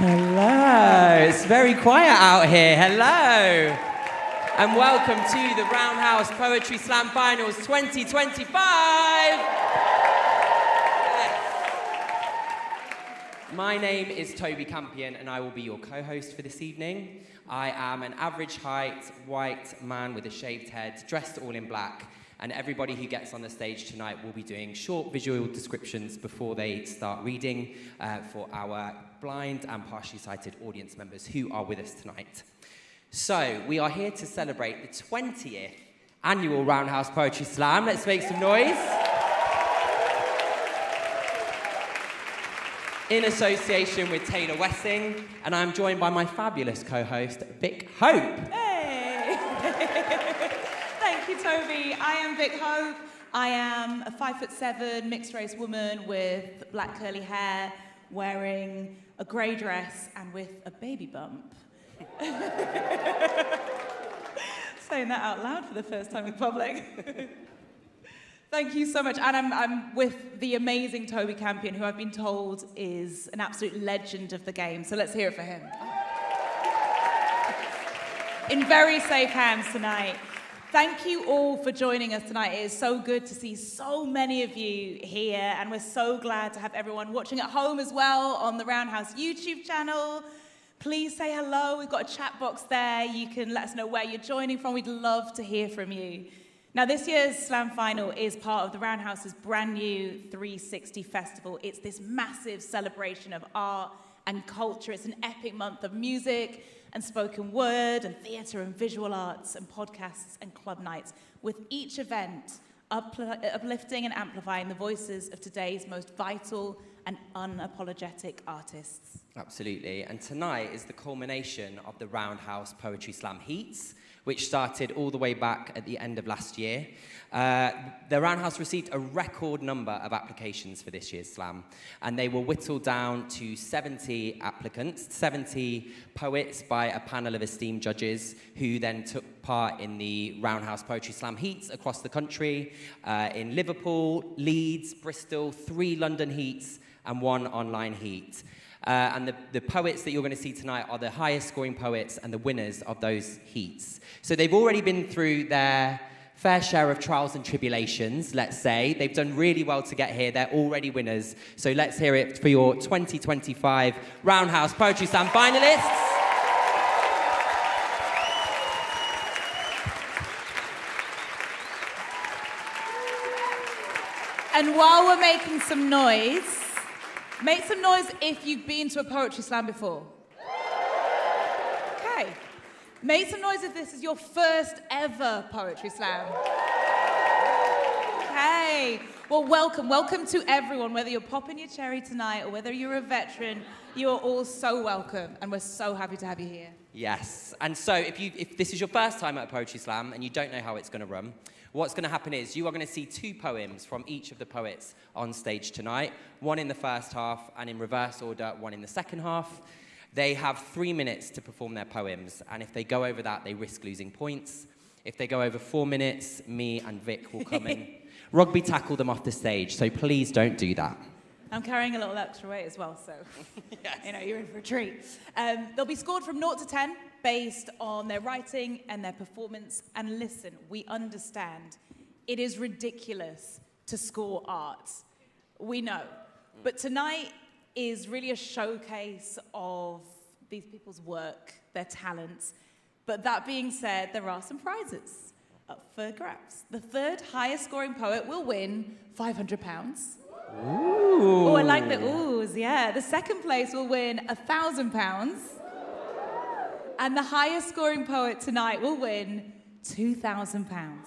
Hello, it's very quiet out here. Hello. And welcome to the Roundhouse Poetry Slam Finals 2025. My name is Toby Campion and I will be your co-host for this evening. I am an average height, white man with a shaved head, dressed all in black, and everybody who gets on the stage tonight will be doing short visual descriptions before they start reading for our blind and partially sighted audience members who are with us tonight. So, we are here to celebrate the 20th annual Roundhouse Poetry Slam. Let's make some noise. In association with Taylor Wessing, and I'm joined by my fabulous co-host, Vick Hope. Hey! Thank you, Toby. I am Vick Hope. I am a 5'7" mixed-race woman with black curly hair, wearing a grey dress and with a baby bump. Saying that out loud for the first time in public. Thank you so much. And I'm with the amazing Toby Campion, who I've been told is an absolute legend of the game. So let's hear it for him. In very safe hands tonight. Thank you all for joining us tonight. It is so good to see so many of you here, and we're so glad to have everyone watching at home as well on the Roundhouse YouTube channel. Please say hello. We've got a chat box there. You can let us know where you're joining from. We'd love to hear from you. Now, this year's Slam Final is part of the Roundhouse's brand new 360 Festival. It's this massive celebration of art and culture. It's an epic month of music and spoken word and theatre and visual arts and podcasts and club nights, with each event uplifting and amplifying the voices of today's most vital and unapologetic artists. Absolutely. And tonight is the culmination of the Roundhouse Poetry Slam Heats, which started all the way back at the end of last year. The Roundhouse received a record number of applications for this year's Slam, and they were whittled down to 70 applicants, 70 poets by a panel of esteemed judges who then took part in the Roundhouse Poetry Slam Heats across the country, in Liverpool, Leeds, Bristol, 3 London Heats, and 1 online heat. And the poets that you're going to see tonight are the highest scoring poets and the winners of those heats. So they've already been through their fair share of trials and tribulations, let's say. They've done really well to get here. They're already winners. So let's hear it for your 2025 Roundhouse Poetry Slam finalists. And while we're making some noise, make some noise if you've been to a poetry slam before. Okay. Make some noise if this is your first ever poetry slam. Okay. Well, welcome. Welcome to everyone. Whether you're popping your cherry tonight or whether you're a veteran, you are all so welcome, and we're so happy to have you here. Yes. And so if this is your first time at a poetry slam and you don't know how it's going to run, what's going to happen is you are going to see 2 poems from each of the poets on stage tonight, 1 in the first half and in reverse order, 1 in the second half. They have 3 minutes to perform their poems, and if they go over that, they risk losing points. If they go over 4 minutes, me and Vic will come and rugby tackle them off the stage, so please don't do that. I'm carrying a little extra weight as well, so yes. You're in for a treat. They'll be scored from 0 to 10 based on their writing and their performance. And listen, we understand it is ridiculous to score art. We know. But tonight is really a showcase of these people's work, their talents. But that being said, there are some prizes up for grabs. The 3rd highest scoring poet will win £500. Ooh. Oh, I like the oohs, yeah. The 2nd place will win £1,000. And the highest scoring poet tonight will win £2,000.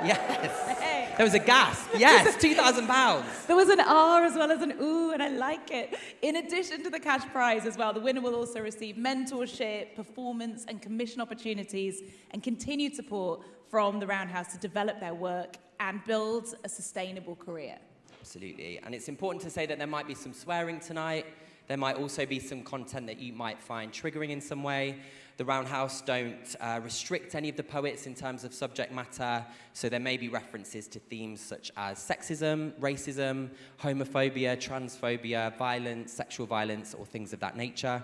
Yes. Hey. There was a gasp. Yes, £2,000. There was an R as well as an ooh, and I like it. In addition to the cash prize as well, the winner will also receive mentorship, performance, and commission opportunities, and continued support from the Roundhouse to develop their work and build a sustainable career. Absolutely. And it's important to say that there might be some swearing tonight. There might also be some content that you might find triggering in some way. The Roundhouse don't restrict any of the poets in terms of subject matter, so there may be references to themes such as sexism, racism, homophobia, transphobia, violence, sexual violence, or things of that nature.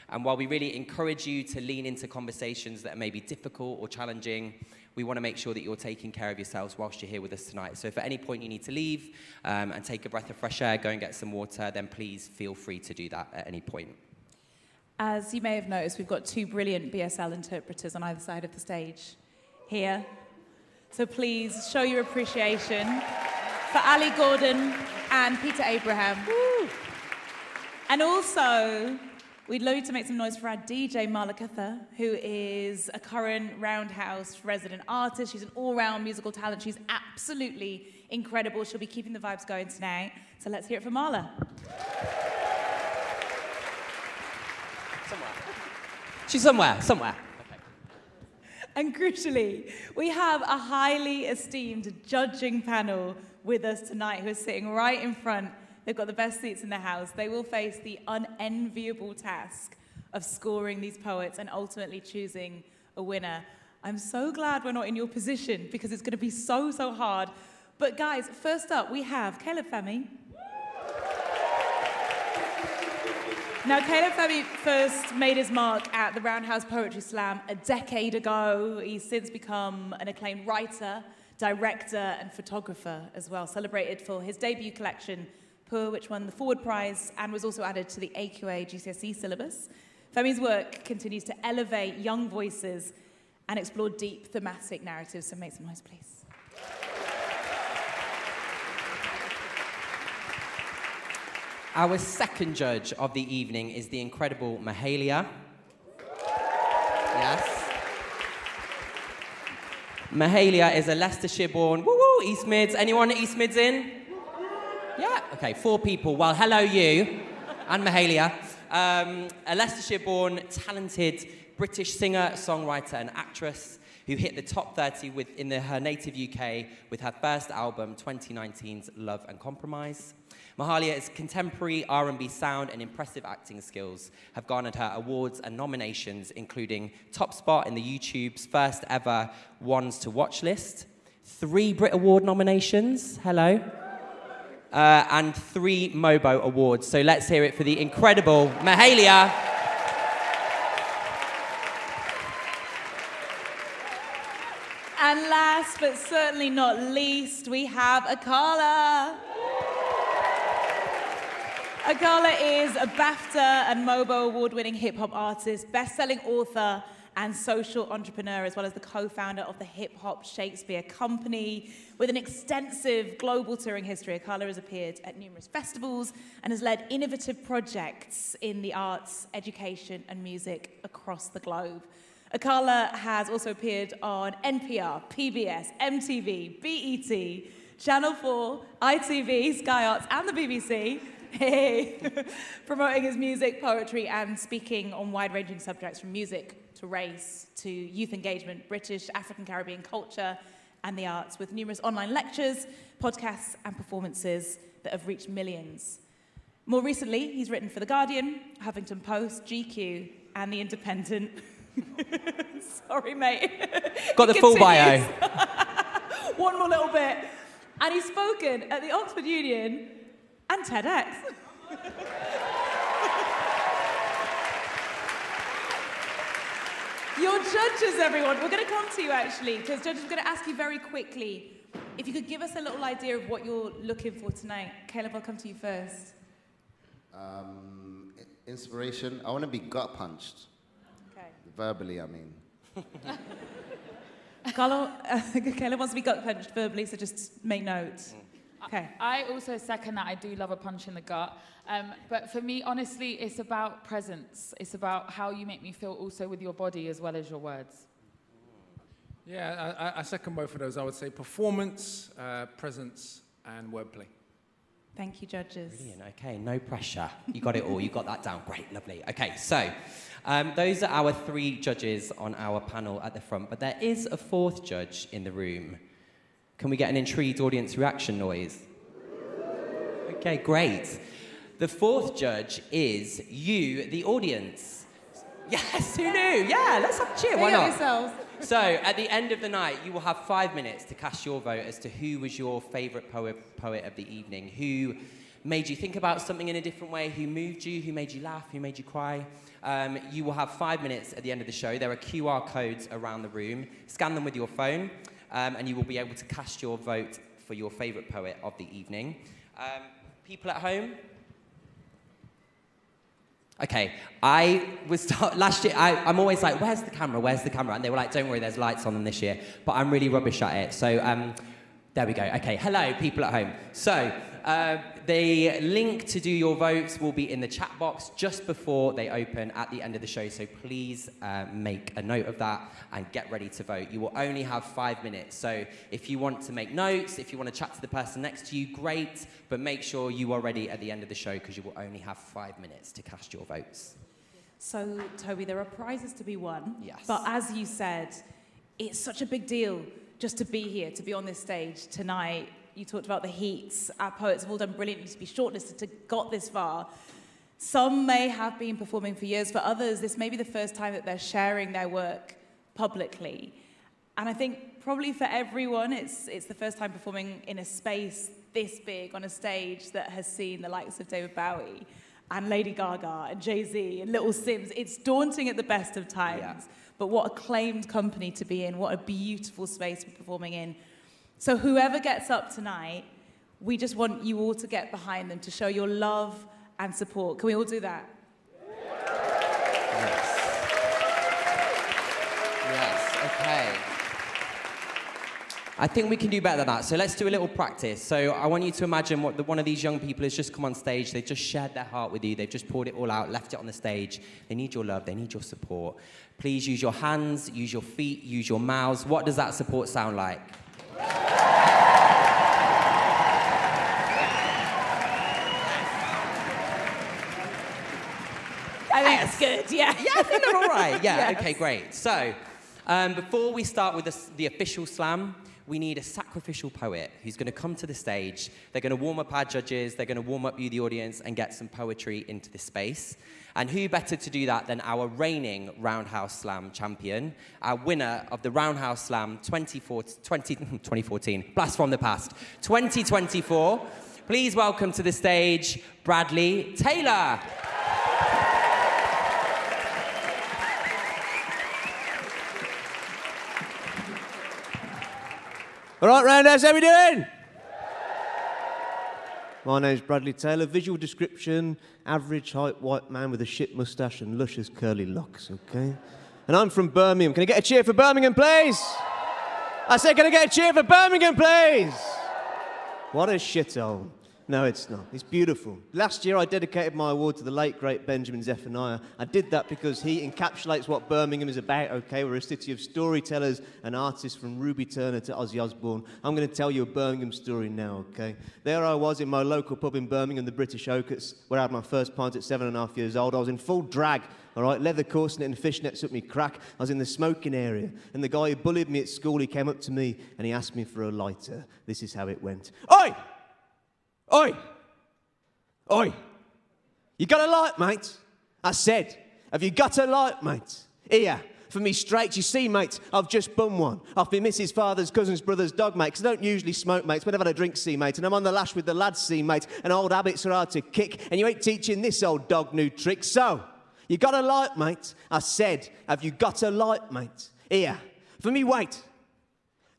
And while we really encourage you to lean into conversations that are maybe difficult or challenging, we want to make sure that you're taking care of yourselves whilst you're here with us tonight. So if at any point you need to leave and take a breath of fresh air, go and get some water, then please feel free to do that at any point. As you may have noticed, we've got two brilliant BSL interpreters on either side of the stage here. So please show your appreciation for Ali Gordon and Peter Abraham. Woo. And also, we'd love you to make some noise for our DJ, Malakatha, who is a current Roundhouse resident artist. She's an all-round musical talent. She's absolutely incredible. She'll be keeping the vibes going tonight. So let's hear it for Marla. She's somewhere. Okay. And crucially, we have a highly esteemed judging panel with us tonight who are sitting right in front. They've got the best seats in the house. They will face the unenviable task of scoring these poets and ultimately choosing a winner. I'm so glad we're not in your position because it's going to be so hard. But guys, first up, we have Caleb Femi. Now, Caleb Femi first made his mark at the Roundhouse Poetry Slam a decade ago. He's since become an acclaimed writer, director, and photographer as well, celebrated for his debut collection, Poor, which won the Forward Prize and was also added to the AQA GCSE syllabus. Femi's work continues to elevate young voices and explore deep thematic narratives, so make some noise, please. Our second judge of the evening is the incredible Mahalia. Yes. Mahalia is a Leicestershire-born, East Mids. Anyone at East Mids in? Yeah, okay, 4 people. Well, hello you, and Mahalia. A Leicestershire-born, talented British singer, songwriter, and actress who hit the top 30 in her native UK with her first album, 2019's Love and Compromise. Mahalia's contemporary R&B sound and impressive acting skills have garnered her awards and nominations, including top spot in the YouTube's first ever Ones to Watch list, 3 Brit Award nominations, hello, and 3 Mobo Awards. So let's hear it for the incredible Mahalia. And last but certainly not least, we have Akala. Akala is a BAFTA and Mobo award-winning hip-hop artist, best-selling author, and social entrepreneur, as well as the co-founder of the Hip-Hop Shakespeare Company. With an extensive global touring history, Akala has appeared at numerous festivals and has led innovative projects in the arts, education, and music across the globe. Akala has also appeared on NPR, PBS, MTV, BET, Channel 4, ITV, Sky Arts, and the BBC. Hey, promoting his music, poetry, and speaking on wide-ranging subjects from music to race to youth engagement, British, African, Caribbean culture, and the arts, with numerous online lectures, podcasts, and performances that have reached millions. More recently, he's written for The Guardian, Huffington Post, GQ, and The Independent. Sorry, mate. Got the full bio. One more little bit. And he's spoken at the Oxford Union and TEDx. Your judges, everyone. We're going to come to you, actually, because judges are going to ask you very quickly if you could give us a little idea of what you're looking for tonight. Caleb, I'll come to you first. Inspiration. I want to be gut punched. Okay. Verbally, I mean. Caleb wants to be gut punched verbally, so just make notes. Okay. I also second that. I do love a punch in the gut. But for me, honestly, it's about presence. It's about how you make me feel also with your body as well as your words. Yeah, I second both of those. I would say performance, presence, and wordplay. Thank you, judges. Brilliant, okay, no pressure. You got it all, you got that down. Great, lovely. Okay, so those are our 3 judges on our panel at the front, but there is a 4th judge in the room. Can we get an intrigued audience reaction noise? Okay, great. The fourth judge is you, the audience. Yes, who knew? Yeah, let's have a cheer. Why not? Yourselves. So, at the end of the night, you will have 5 minutes to cast your vote as to who was your favourite poet of the evening, who made you think about something in a different way, who moved you, who made you laugh, who made you cry. You will have 5 minutes at the end of the show. There are QR codes around the room. Scan them with your phone, and you will be able to cast your vote for your favourite poet of the evening. People at home? Okay, last year, I'm always like, where's the camera, where's the camera? And they were like, don't worry, there's lights on them this year. But I'm really rubbish at it, so there we go. Okay, hello, people at home. So, the link to do your votes will be in the chat box just before they open at the end of the show, so please make a note of that and get ready to vote. You will only have 5 minutes, so if you want to make notes, if you want to chat to the person next to you, great, but make sure you are ready at the end of the show because you will only have 5 minutes to cast your votes. So, Toby, there are prizes to be won. Yes. But as you said, it's such a big deal just to be here, to be on this stage tonight. You talked about the heats. Our poets have all done brilliantly to be shortlisted to got this far. Some may have been performing for years. For others, this may be the first time that they're sharing their work publicly. And I think probably for everyone, it's the first time performing in a space this big on a stage that has seen the likes of David Bowie and Lady Gaga and Jay-Z and Little Sims. It's daunting at the best of times. Yeah. But what acclaimed company to be in. What a beautiful space to be performing in. So whoever gets up tonight, we just want you all to get behind them to show your love and support. Can we all do that? Yes, okay. I think we can do better than that, so let's do a little practice. So I want you to imagine one of these young people has just come on stage, they've just shared their heart with you, they've just poured it all out, left it on the stage. They need your love, they need your support. Please use your hands, use your feet, use your mouths. What does that support sound like? I think it's good, yeah. Yeah, I think they're all right. Yeah, Yes. Okay, great. So, before we start with the official slam, we need a sacrificial poet who's going to come to the stage. They're going to warm up our judges, they're going to warm up you, the audience, and get some poetry into this space. And who better to do that than our reigning Roundhouse Slam champion, our winner of the Roundhouse Slam 2014, blast from the past, 2024. Please welcome to the stage, Bradley Taylor. All right, Roundhouse, how we doing? My name's Bradley Taylor. Visual description, average height white man with a shit moustache and luscious curly locks, okay? And I'm from Birmingham. Can I get a cheer for Birmingham, please? I said, can I get a cheer for Birmingham, please? What a shithole. No, it's not. It's beautiful. Last year, I dedicated my award to the late, great Benjamin Zephaniah. I did that because he encapsulates what Birmingham is about, okay? We're a city of storytellers and artists from Ruby Turner to Ozzy Osbourne. I'm going to tell you a Birmingham story now, okay? There I was in my local pub in Birmingham, the British Oaks, where I had my first pint at 7.5 years old. I was in full drag, all right? Leather corset and fishnets up me crack. I was in the smoking area. And the guy who bullied me at school, he came up to me and he asked me for a lighter. This is how it went. Oi! Oi! Oi! You got a light, mate? I said, have you got a light, mate? Here, for me straight, you see, mate, I've just bum one. Off me missus, father's, cousin's, brother's dog, mate, 'cause I don't usually smoke, mate, but I've had a drink, see, mate, and I'm on the lash with the lads, see, mate, and old habits are hard to kick, and you ain't teaching this old dog new tricks, so, you got a light, mate? I said, have you got a light, mate? Here, for me, wait.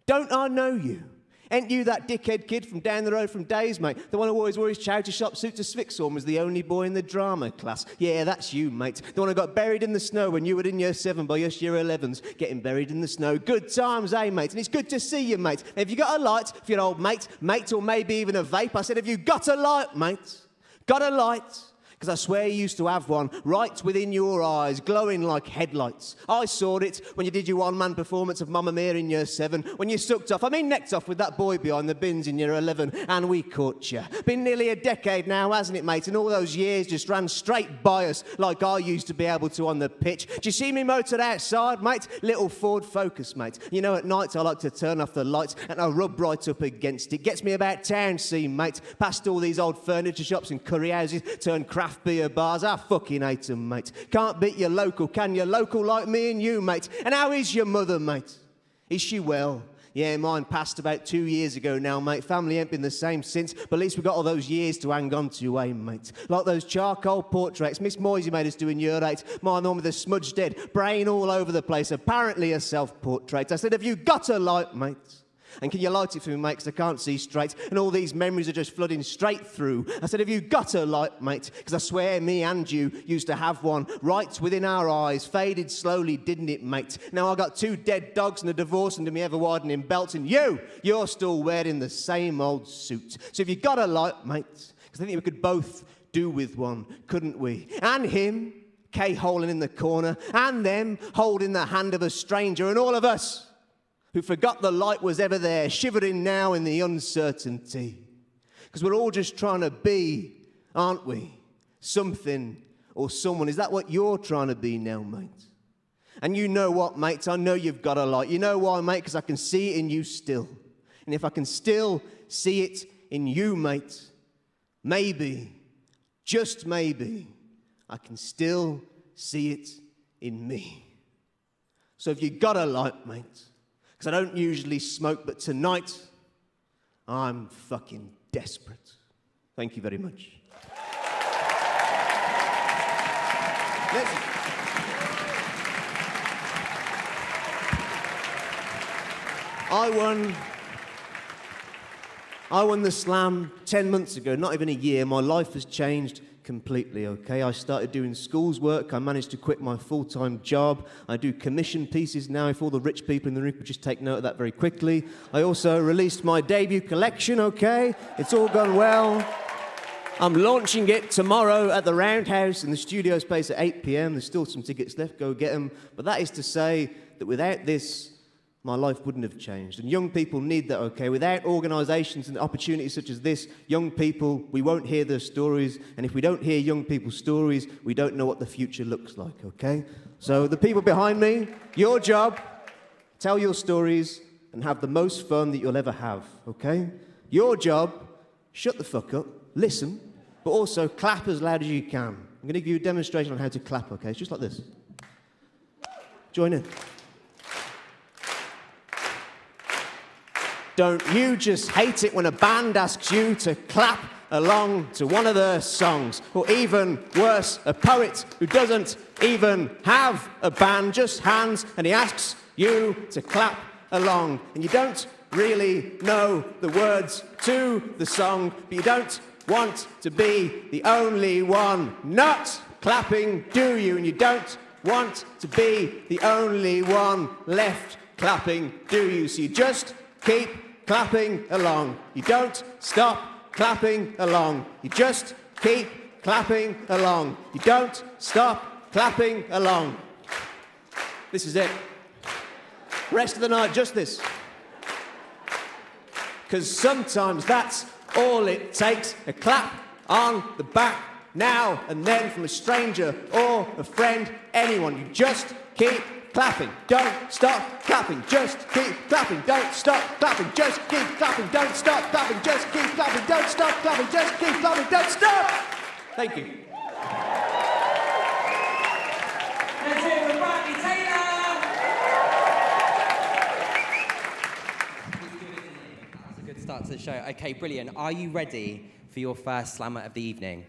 Don't I know you? Ain't you that dickhead kid from down the road from Days, mate? The one who always wore his charity shop suit to Svixor and was the only boy in the drama class. Yeah, that's you, mate. The one who got buried in the snow when you were in year 7 by us year 11s, getting buried in the snow. Good times, eh, mate? And it's good to see you, mate. And have you got a light? If you're an old mate, or maybe even a vape, I said, have you got a light, mate? Got a light? Because I swear you used to have one right within your eyes, glowing like headlights. I saw it when you did your one-man performance of Mamma Mia in year 7, when you necked off with that boy behind the bins in year 11, and we caught you. Been nearly a decade now, hasn't it, mate? And all those years just ran straight by us like I used to be able to on the pitch. Do you see me motored outside, mate? Little Ford Focus, mate. You know, at night I like to turn off the lights and I rub right up against it. Gets me about town scene, mate. Past all these old furniture shops and curry houses, turn craft beer bars. I fucking hate them, mate. Can't beat your local, can you? Local like me and you, mate. And how is your mother, mate? Is she well? Yeah, mine passed about 2 years ago now, mate. Family ain't been the same since, but at least we've got all those years to hang on to, eh, mate? Like those charcoal portraits Miss Moisey made us do in year 8. Mine on with a smudged head, brain all over the place, apparently a self-portrait. I said, have you got a light, mate? And can you light it for me, mate, because I can't see straight, and all these memories are just flooding straight through. I said, have you got a light, mate? Because I swear me and you used to have one right within our eyes. Faded slowly, didn't it, mate? Now I got 2 dead dogs and a divorce under me ever-widening belt, and you're still wearing the same old suit. So if you got a light, mate, because I think we could both do with one, couldn't we? And him, K-holing in the corner, and them holding the hand of a stranger, and all of us who forgot the light was ever there, shivering now in the uncertainty. Because we're all just trying to be, aren't we? Something or someone. Is that what you're trying to be now, mate? And you know what, mate? I know you've got a light. You know why, mate? Because I can see it in you still. And if I can still see it in you, mate, maybe, just maybe, I can still see it in me. So if you got a light, mate, because I don't usually smoke, but tonight, I'm fucking desperate. Thank you very much. Listen. I won the Slam 10 months ago, not even a year. My life has changed completely, okay? I started doing schools work. I managed to quit my full-time job. I do commission pieces now. If all the rich people in the room could just take note of that very quickly. I also released my debut collection, okay? It's all gone well. I'm launching it tomorrow at the Roundhouse in the studio space at 8 p.m. There's still some tickets left. Go get them. But that is to say that without this, my life wouldn't have changed. And young people need that, okay? Without organisations and opportunities such as this, young people, we won't hear their stories. And if we don't hear young people's stories, we don't know what the future looks like, okay? So the people behind me, your job, tell your stories and have the most fun that you'll ever have, okay? Your job, shut the fuck up, listen, but also clap as loud as you can. I'm going to give you a demonstration on how to clap, okay? It's just like this. Join in. Don't you just hate it when a band asks you to clap along to one of their songs? Or even worse, a poet who doesn't even have a band, just hands, and he asks you to clap along. And you don't really know the words to the song, but you don't want to be the only one not clapping, do you? And you don't want to be the only one left clapping, do you? So you just keep clapping along. You don't stop clapping along. You just keep clapping along. You don't stop clapping along. This is it. Rest of the night, just this. Because sometimes that's all it takes. A clap on the back now and then from a stranger or a friend, anyone. You just keep clapping, don't stop clapping, just keep clapping, don't stop clapping, just keep clapping, don't stop clapping, just keep clapping, don't stop clapping, just keep clapping, don't stop! Thank you. Let's hear it for Bradley Taylor! That's a good start to the show. Okay, brilliant. Are you ready for your first slammer of the evening?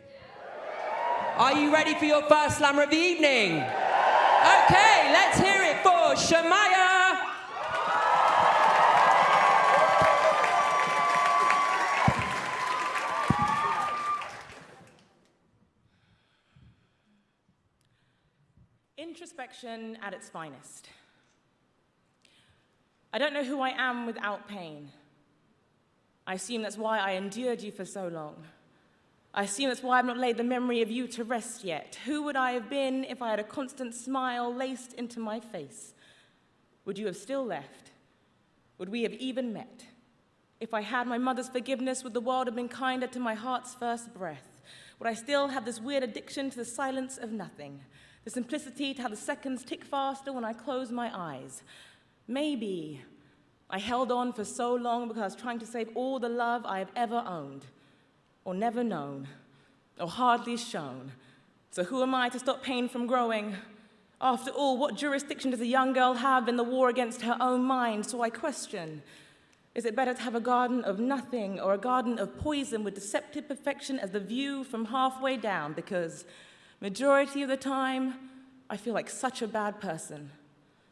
Are you ready for your first slammer of the evening? Okay, let's hear it for Shamaya. Introspection at its finest. I don't know who I am without pain. I assume that's why I endured you for so long. I assume that's why I've not laid the memory of you to rest yet. Who would I have been if I had a constant smile laced into my face? Would you have still left? Would we have even met? If I had my mother's forgiveness, would the world have been kinder to my heart's first breath? Would I still have this weird addiction to the silence of nothing? The simplicity to how the seconds tick faster when I close my eyes? Maybe I held on for so long because I was trying to save all the love I have ever owned, or never known, or hardly shown. So who am I to stop pain from growing? After all, what jurisdiction does a young girl have in the war against her own mind? So I question, is it better to have a garden of nothing or a garden of poison with deceptive perfection as the view from halfway down? Because majority of the time, I feel like such a bad person.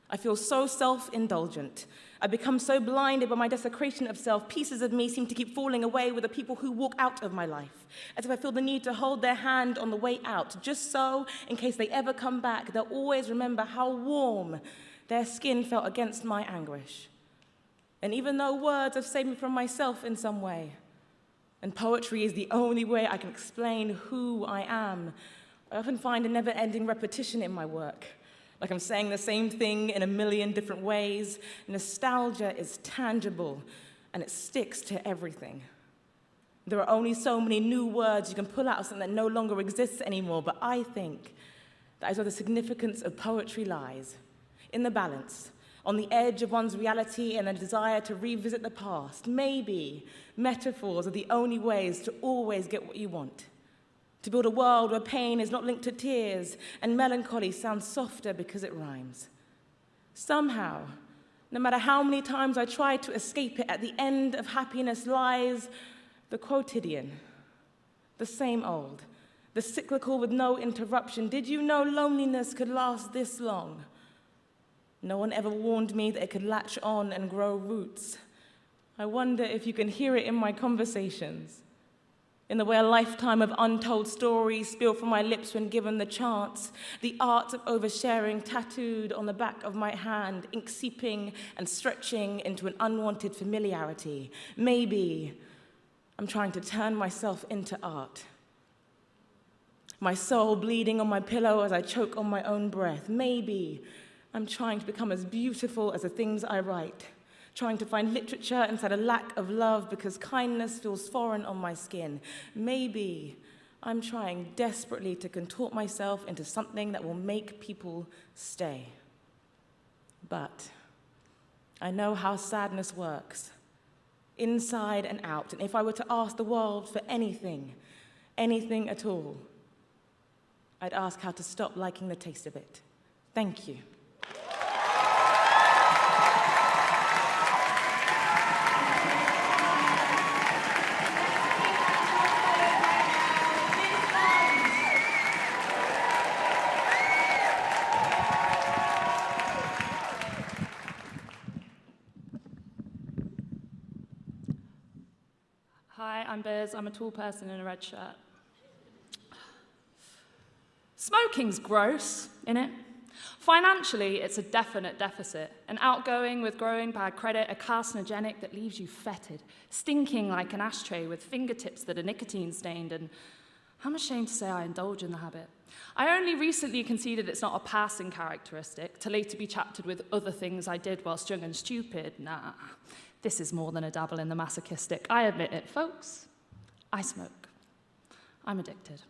I feel so self-indulgent. I become so blinded by my desecration of self, pieces of me seem to keep falling away with the people who walk out of my life, as if I feel the need to hold their hand on the way out, just so, in case they ever come back, they'll always remember how warm their skin felt against my anguish. And even though words have saved me from myself in some way, and poetry is the only way I can explain who I am, I often find a never-ending repetition in my work. Like I'm saying the same thing in a million different ways. Nostalgia is tangible, and it sticks to everything. There are only so many new words you can pull out of something that no longer exists anymore, but I think that is where the significance of poetry lies, in the balance, on the edge of one's reality and the desire to revisit the past. Maybe metaphors are the only ways to always get what you want. To build a world where pain is not linked to tears and melancholy sounds softer because it rhymes. Somehow, no matter how many times I try to escape it, at the end of happiness lies the quotidian, the same old, the cyclical with no interruption. Did you know loneliness could last this long? No one ever warned me that it could latch on and grow roots. I wonder if you can hear it in my conversations, in the way a lifetime of untold stories spill from my lips when given the chance, the art of oversharing tattooed on the back of my hand, ink seeping and stretching into an unwanted familiarity. Maybe I'm trying to turn myself into art. My soul bleeding on my pillow as I choke on my own breath. Maybe I'm trying to become as beautiful as the things I write, trying to find literature inside a lack of love because kindness feels foreign on my skin. Maybe I'm trying desperately to contort myself into something that will make people stay. But I know how sadness works, inside and out, and if I were to ask the world for anything at all, I'd ask how to stop liking the taste of it. Thank you. Hi, I'm Biz. I'm a tall person in a red shirt. Smoking's gross, innit? Financially, it's a definite deficit. An outgoing with growing bad credit, a carcinogenic that leaves you fetid, stinking like an ashtray with fingertips that are nicotine-stained, and I'm ashamed to say I indulge in the habit. I only recently conceded it's not a passing characteristic, to later be chaptered with other things I did whilst young and stupid. Nah, this is more than a dabble in the masochistic. I admit it, folks. I smoke. I'm addicted.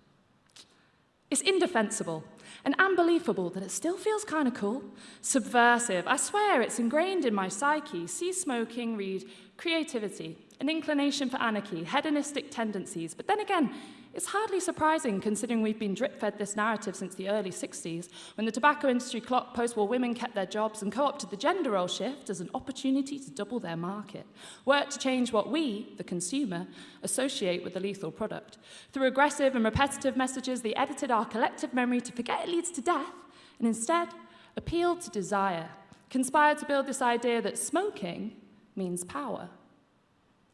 It's indefensible and unbelievable that it still feels kind of cool. Subversive. I swear it's ingrained in my psyche. See smoking, read creativity, an inclination for anarchy, hedonistic tendencies. But then again, it's hardly surprising considering we've been drip-fed this narrative since the early 60s, when the tobacco industry clocked post-war women kept their jobs and co-opted the gender role shift as an opportunity to double their market. Worked to change what we, the consumer, associate with the lethal product. Through aggressive and repetitive messages, they edited our collective memory to forget it leads to death, and instead appealed to desire, conspired to build this idea that smoking means power.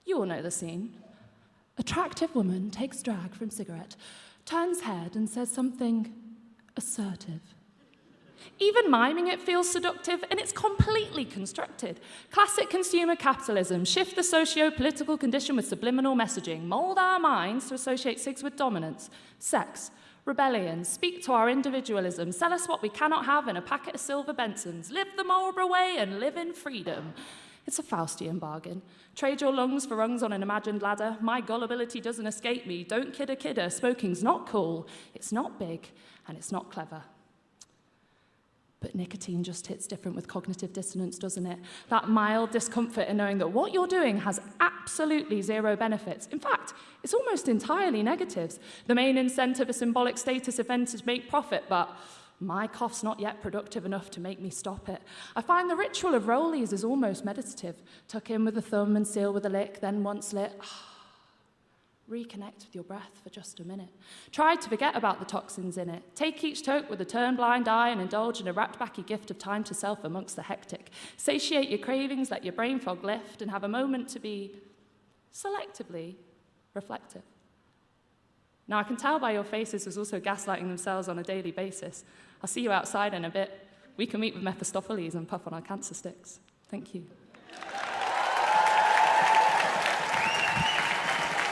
You all know the scene. Attractive woman takes drag from cigarette, turns head and says something assertive. Even miming it feels seductive, and it's completely constructed. Classic consumer capitalism, shift the socio-political condition with subliminal messaging, mold our minds to associate SIGs with dominance, sex, rebellion, speak to our individualism, sell us what we cannot have in a packet of silver Bensons, live the Marlborough way and live in freedom. It's a Faustian bargain. Trade your lungs for rungs on an imagined ladder. My gullibility doesn't escape me. Don't kid a kidder. Smoking's not cool, it's not big, and it's not clever. But nicotine just hits different with cognitive dissonance, doesn't it? That mild discomfort in knowing that what you're doing has absolutely zero benefits. In fact, it's almost entirely negatives. The main incentive, a symbolic status event, is to make profit, but my cough's not yet productive enough to make me stop it. I find the ritual of rollies is almost meditative. Tuck in with the thumb and seal with a lick, then once lit, reconnect with your breath for just a minute. Try to forget about the toxins in it. Take each toke with a turned blind eye and indulge in a wrapped-backy gift of time to self amongst the hectic. Satiate your cravings, let your brain fog lift, and have a moment to be selectively reflective. Now, I can tell by your faces who's also gaslighting themselves on a daily basis. I'll see you outside in a bit. We can meet with Mephistopheles and puff on our cancer sticks. Thank you.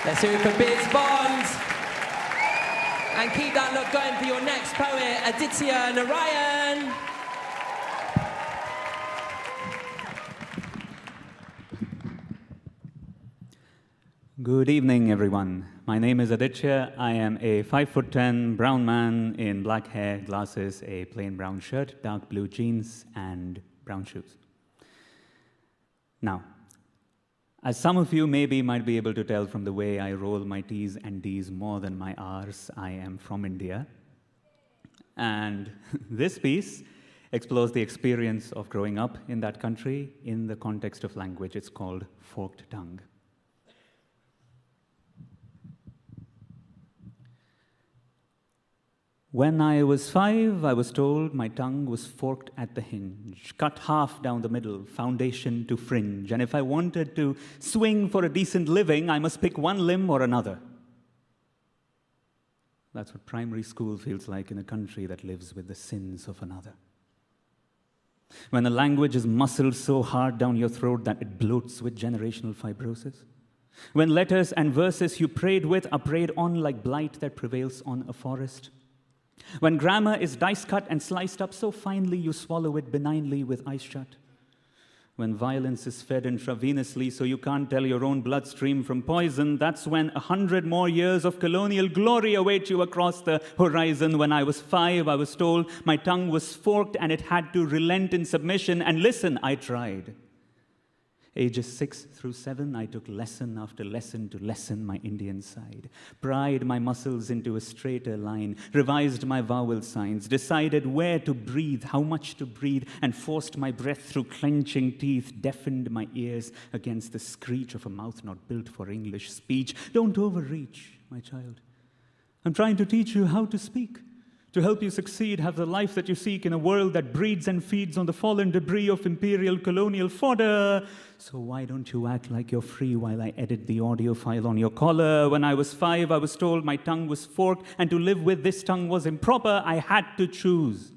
Let's hear it for Biz Bond. And keep that look going for your next poet, Aditya Narayan. Good evening, everyone. My name is Aditya. I am a 5'10" brown man in black hair, glasses, a plain brown shirt, dark blue jeans, and brown shoes. Now, as some of you maybe might be able to tell from the way I roll my T's and D's more than my R's, I am from India. And this piece explores the experience of growing up in that country in the context of language. It's called Forked Tongue. When I was 5, I was told my tongue was forked at the hinge, cut half down the middle, foundation to fringe, and if I wanted to swing for a decent living, I must pick one limb or another. That's what primary school feels like in a country that lives with the sins of another. When a language is muscled so hard down your throat that it bloats with generational fibrosis. When letters and verses you prayed with are prayed on like blight that prevails on a forest. When grammar is dice-cut and sliced up so finely you swallow it benignly with eyes shut. When violence is fed intravenously so you can't tell your own bloodstream from poison, that's when 100 more years of colonial glory await you across the horizon. When I was 5, I was told my tongue was forked and it had to relent in submission, and listen, I tried. Ages 6 through 7, I took lesson after lesson to lessen my Indian side, pried my muscles into a straighter line, revised my vowel signs, decided where to breathe, how much to breathe, and forced my breath through clenching teeth, deafened my ears against the screech of a mouth not built for English speech. Don't overreach, my child. I'm trying to teach you how to speak. To help you succeed, have the life that you seek in a world that breeds and feeds on the fallen debris of imperial colonial fodder. So why don't you act like you're free while I edit the audio file on your collar? When I was 5, I was told my tongue was forked, and to live with this tongue was improper. I had to choose.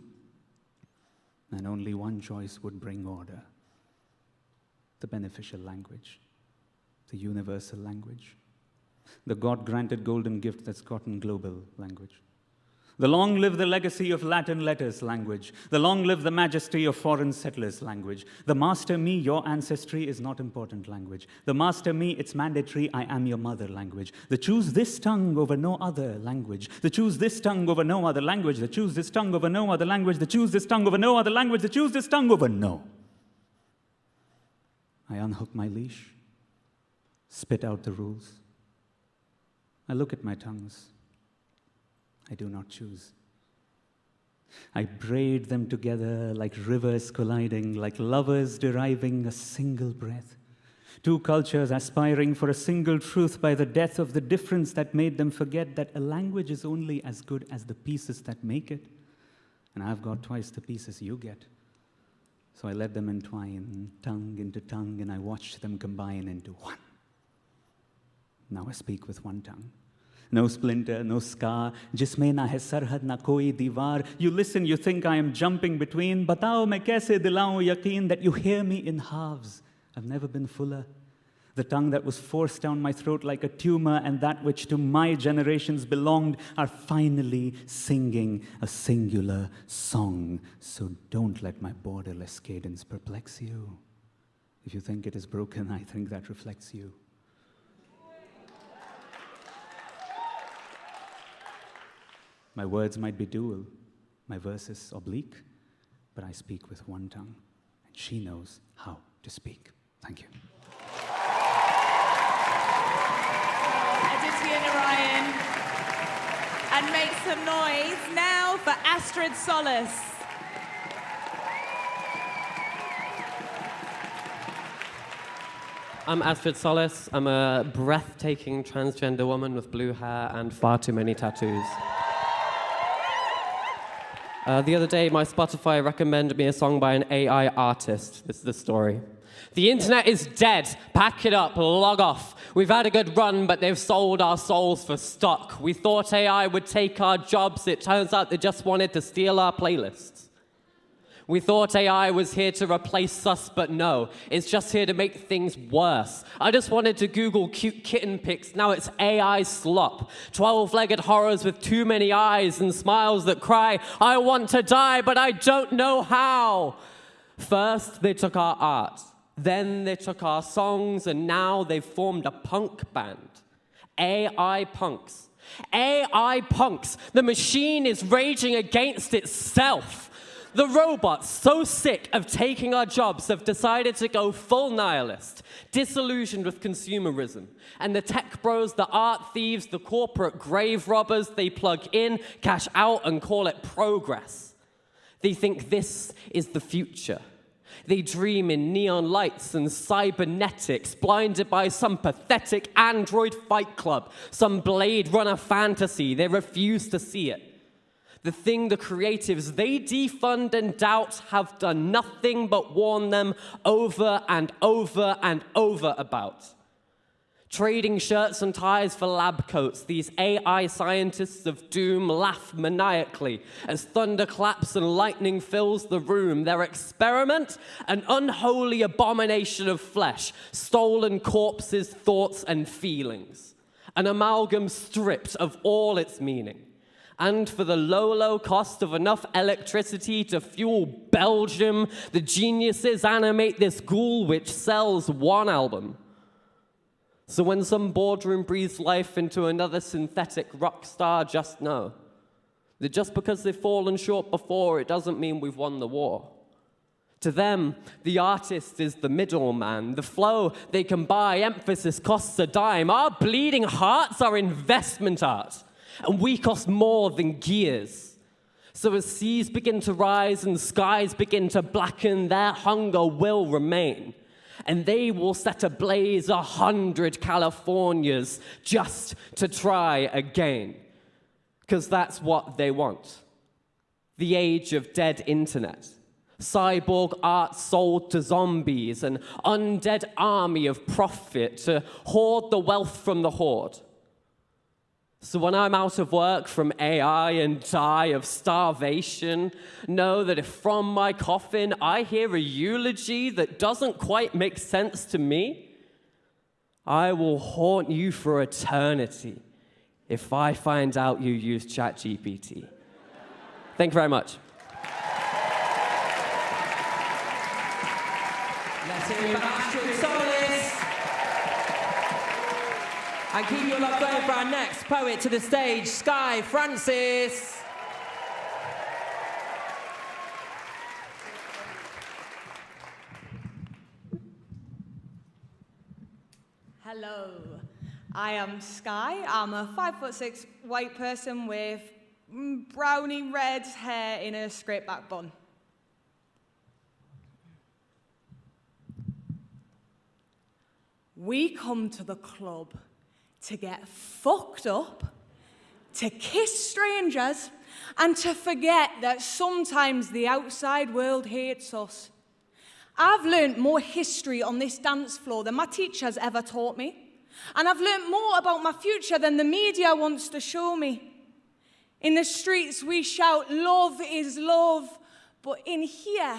And only one choice would bring order. The beneficial language. The universal language. The God-granted golden gift that's gotten global language. The long live the legacy of Latin letters language. The long live the majesty of foreign settlers language. The master me, your ancestry is not important language. The master me, it's mandatory, I am your mother language. The choose this tongue over no other language. The choose this tongue over no other language. The choose this tongue over no other language. The choose this tongue over no other language. The choose this tongue over no. I unhook my leash, spit out the rules. I look at my tongues. I do not choose. I braid them together like rivers colliding, like lovers deriving a single breath. Two cultures aspiring for a single truth by the death of the difference that made them forget that a language is only as good as the pieces that make it. And I've got twice the pieces you get. So I let them entwine, tongue into tongue, and I watched them combine into one. Now I speak with one tongue. No splinter, no scar, jisme na hai sarhad na koi diwar. You listen, you think I am jumping between. Batao main kaise dilaun yaqeen that you hear me in halves. I've never been fuller. The tongue that was forced down my throat like a tumor and that which to my generations belonged are finally singing a singular song. So don't let my borderless cadence perplex you. If you think it is broken, I think that reflects you. My words might be dual, my verses oblique, but I speak with one tongue, and she knows how to speak. Thank you. Edition Orion. And make some noise now for Astrid Solis. I'm Astrid Solis. I'm a breathtaking transgender woman with blue hair and far too many tattoos. The other day, my Spotify recommended me a song by an AI artist. This is the story. The internet is dead. Pack it up, log off. We've had a good run, but they've sold our souls for stock. We thought AI would take our jobs. It turns out they just wanted to steal our playlists. We thought AI was here to replace us, but no, it's just here to make things worse. I just wanted to Google cute kitten pics, now it's AI slop. 12-legged horrors with too many eyes and smiles that cry, I want to die, but I don't know how. First, they took our art. Then they took our songs, and now they've formed a punk band. AI punks. AI punks. The machine is raging against itself. The robots, so sick of taking our jobs, have decided to go full nihilist, disillusioned with consumerism. And the tech bros, the art thieves, the corporate grave robbers, they plug in, cash out, and call it progress. They think this is the future. They dream in neon lights and cybernetics, blinded by some pathetic android fight club, some Blade Runner fantasy. They refuse to see it. The thing the creatives they defund and doubt have done nothing but warn them over and over and over about. Trading shirts and ties for lab coats, these AI scientists of doom laugh maniacally as thunder claps and lightning fills the room. Their experiment, an unholy abomination of flesh, stolen corpses, thoughts, and feelings. An amalgam stripped of all its meaning. And for the low, low cost of enough electricity to fuel Belgium, the geniuses animate this ghoul which sells one album. So when some boardroom breathes life into another synthetic rock star, just know that just because they've fallen short before, it doesn't mean we've won the war. To them, the artist is the middleman. The flow they can buy, emphasis costs a dime. Our bleeding hearts are investment art. And we cost more than gears. So as seas begin to rise and skies begin to blacken, their hunger will remain. And they will set ablaze 100 Californias just to try again. Because that's what they want. The age of dead internet. Cyborg art sold to zombies, an undead army of profit to hoard the wealth from the horde. So when I'm out of work from AI and die of starvation, know that if from my coffin I hear a eulogy that doesn't quite make sense to me, I will haunt you for eternity if I find out you used ChatGPT. Thank you very much. Let's hear it for Astrid Solis. And keep your love going for our next poet to the stage, Sky Francis. Hello, I am Sky. I'm a 5'6" white person with brownie red hair in a straight back bun. We come to the club to get fucked up, to kiss strangers, and to forget that sometimes the outside world hates us. I've learned more history on this dance floor than my teachers ever taught me. And I've learnt more about my future than the media wants to show me. In the streets we shout, love is love. But in here,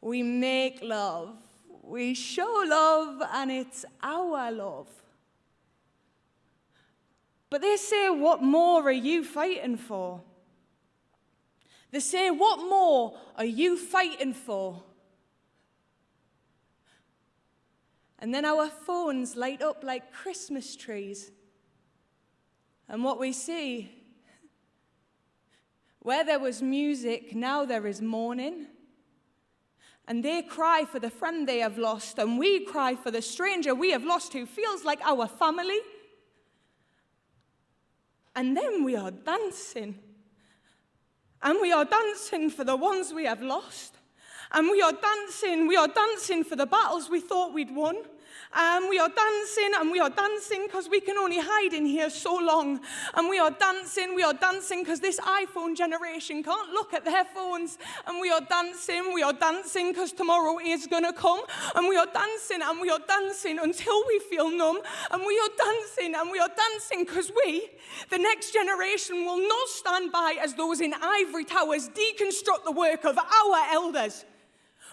we make love. We show love, and it's our love. But they say, what more are you fighting for? They say, what more are you fighting for? And then our phones light up like Christmas trees. And what we see, where there was music, now there is mourning. And they cry for the friend they have lost, and we cry for the stranger we have lost who feels like our family. And then we are dancing. And we are dancing for the ones we have lost. And we are dancing for the battles we thought we'd won. And we are dancing because we can only hide in here so long. And we are dancing because this iPhone generation can't look at their phones. And we are dancing because tomorrow is gonna come. And we are dancing until we feel numb. And we are dancing because we, the next generation, will not stand by as those in ivory towers deconstruct the work of our elders.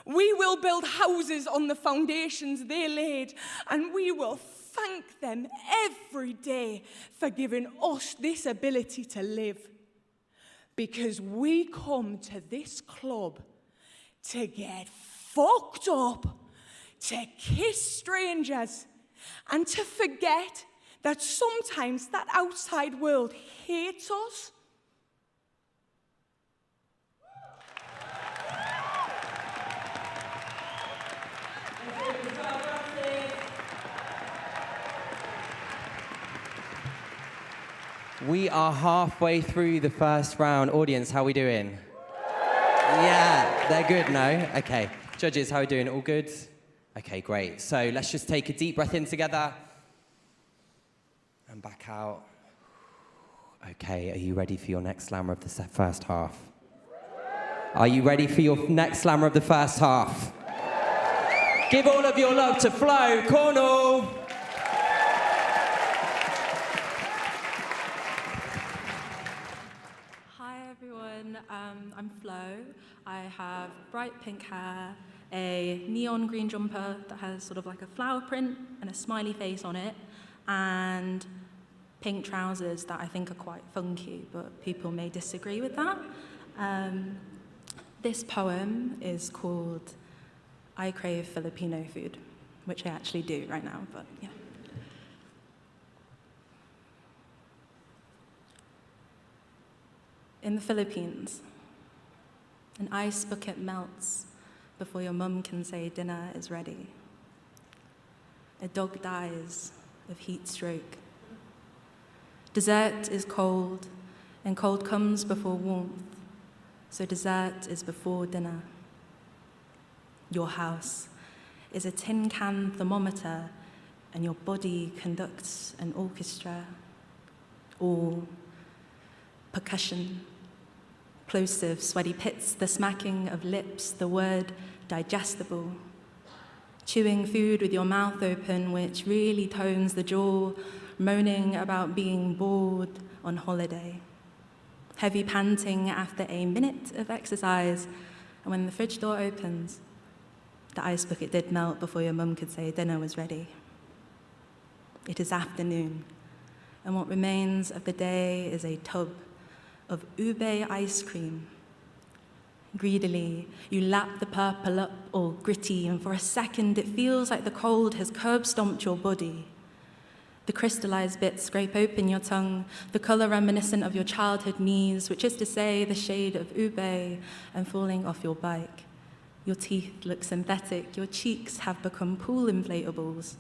We will build houses on the foundations they laid, and we will thank them every day for giving us this ability to live. Because we come to this club to get fucked up, to kiss strangers, and to forget that sometimes that outside world hates us. We are halfway through the first round. Audience, how are we doing? Yeah, they're good, no? Okay. Judges, how are we doing? All good? Okay, great. So let's just take a deep breath in together. And back out. Okay, are you ready for your next slammer of the first half? Are you ready for your next slammer of the first half? Give all of your love to Flo Cornell. I'm Flo. I have bright pink hair, a neon green jumper that has sort of like a flower print and a smiley face on it, and pink trousers that I think are quite funky, but people may disagree with that. This poem is called I Crave Filipino Food, which I actually do right now, but yeah. In the Philippines, an ice bucket melts before your mum can say dinner is ready. A dog dies of heat stroke. Dessert is cold, and cold comes before warmth, so dessert is before dinner. Your house is a tin can thermometer, and your body conducts an orchestra. All percussion. Plosive, sweaty pits, the smacking of lips, the word digestible. Chewing food with your mouth open, which really tones the jaw, moaning about being bored on holiday. Heavy panting after a minute of exercise, and when the fridge door opens, the ice bucket did melt before your mum could say dinner was ready. It is afternoon, and what remains of the day is a tub of ube ice cream. Greedily, you lap the purple up, all gritty, and for a second it feels like the cold has curb-stomped your body. The crystallized bits scrape open your tongue, the color reminiscent of your childhood knees, which is to say the shade of ube, and falling off your bike. Your teeth look synthetic, your cheeks have become pool inflatables.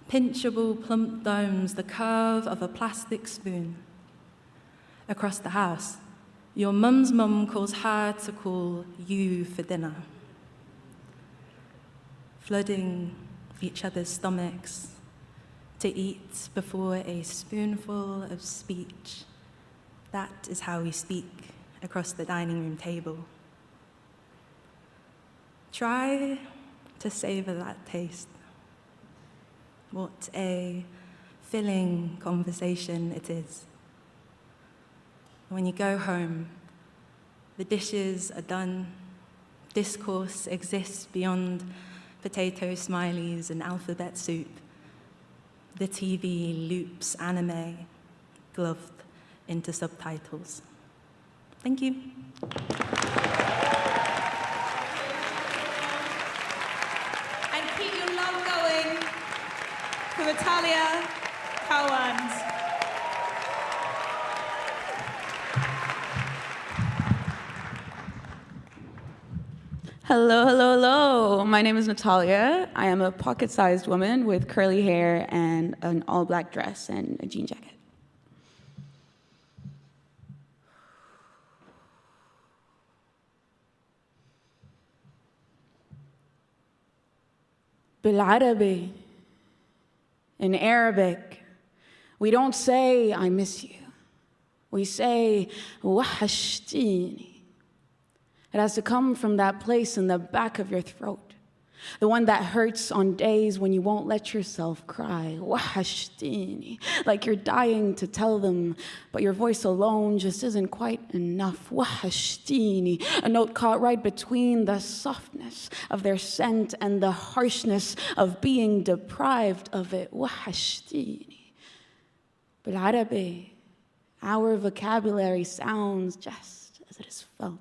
Pinchable plump domes, the curve of a plastic spoon. Across the house, your mum's mum calls her to call you for dinner. Flooding each other's stomachs to eat before a spoonful of speech. That is how we speak across the dining room table. Try to savor that taste. What a filling conversation it is. When you go home, the dishes are done, discourse exists beyond potato smileys and alphabet soup. The TV loops anime, gloved into subtitles. Thank you. And keep your love going for Natalia Cowans. Hello, hello, hello. My name is Natalia. I am a pocket-sized woman with curly hair and an all-black dress and a jean jacket. بالعربي, in Arabic, we don't say, I miss you. We say, وحشتيني. It has to come from that place in the back of your throat, the one that hurts on days when you won't let yourself cry. وحشتيني. Like you're dying to tell them, but your voice alone just isn't quite enough. وحشتيني. A note caught right between the softness of their scent and the harshness of being deprived of it. وحشتيني. بالعربي, our vocabulary sounds just as it is felt.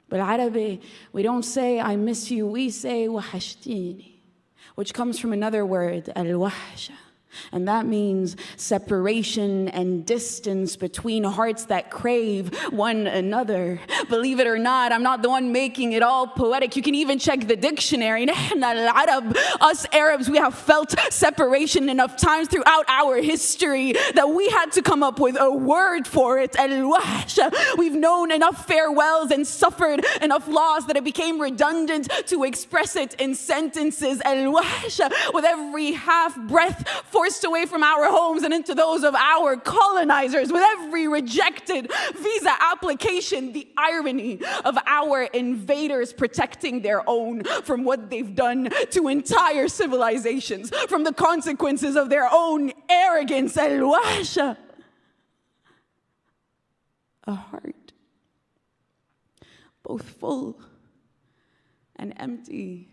But Arabi, we don't say, I miss you, we say, وحشتيني, which comes from another word, al-wahsha. And that means separation and distance between hearts that crave one another. Believe it or not, I'm not the one making it all poetic. You can even check the dictionary. Us Arabs, we have felt separation enough times throughout our history that we had to come up with a word for it. Al-wahsha. We've known enough farewells and suffered enough loss that it became redundant to express it in sentences. Al-wahsha. With every half breath forced away from our homes and into those of our colonizers, with every rejected visa application, the irony of our invaders protecting their own from what they've done to entire civilizations, from the consequences of their own arrogance. Al-wahsha. A heart, both full and empty,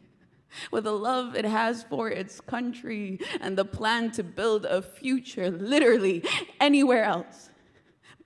with the love it has for its country and the plan to build a future literally anywhere else.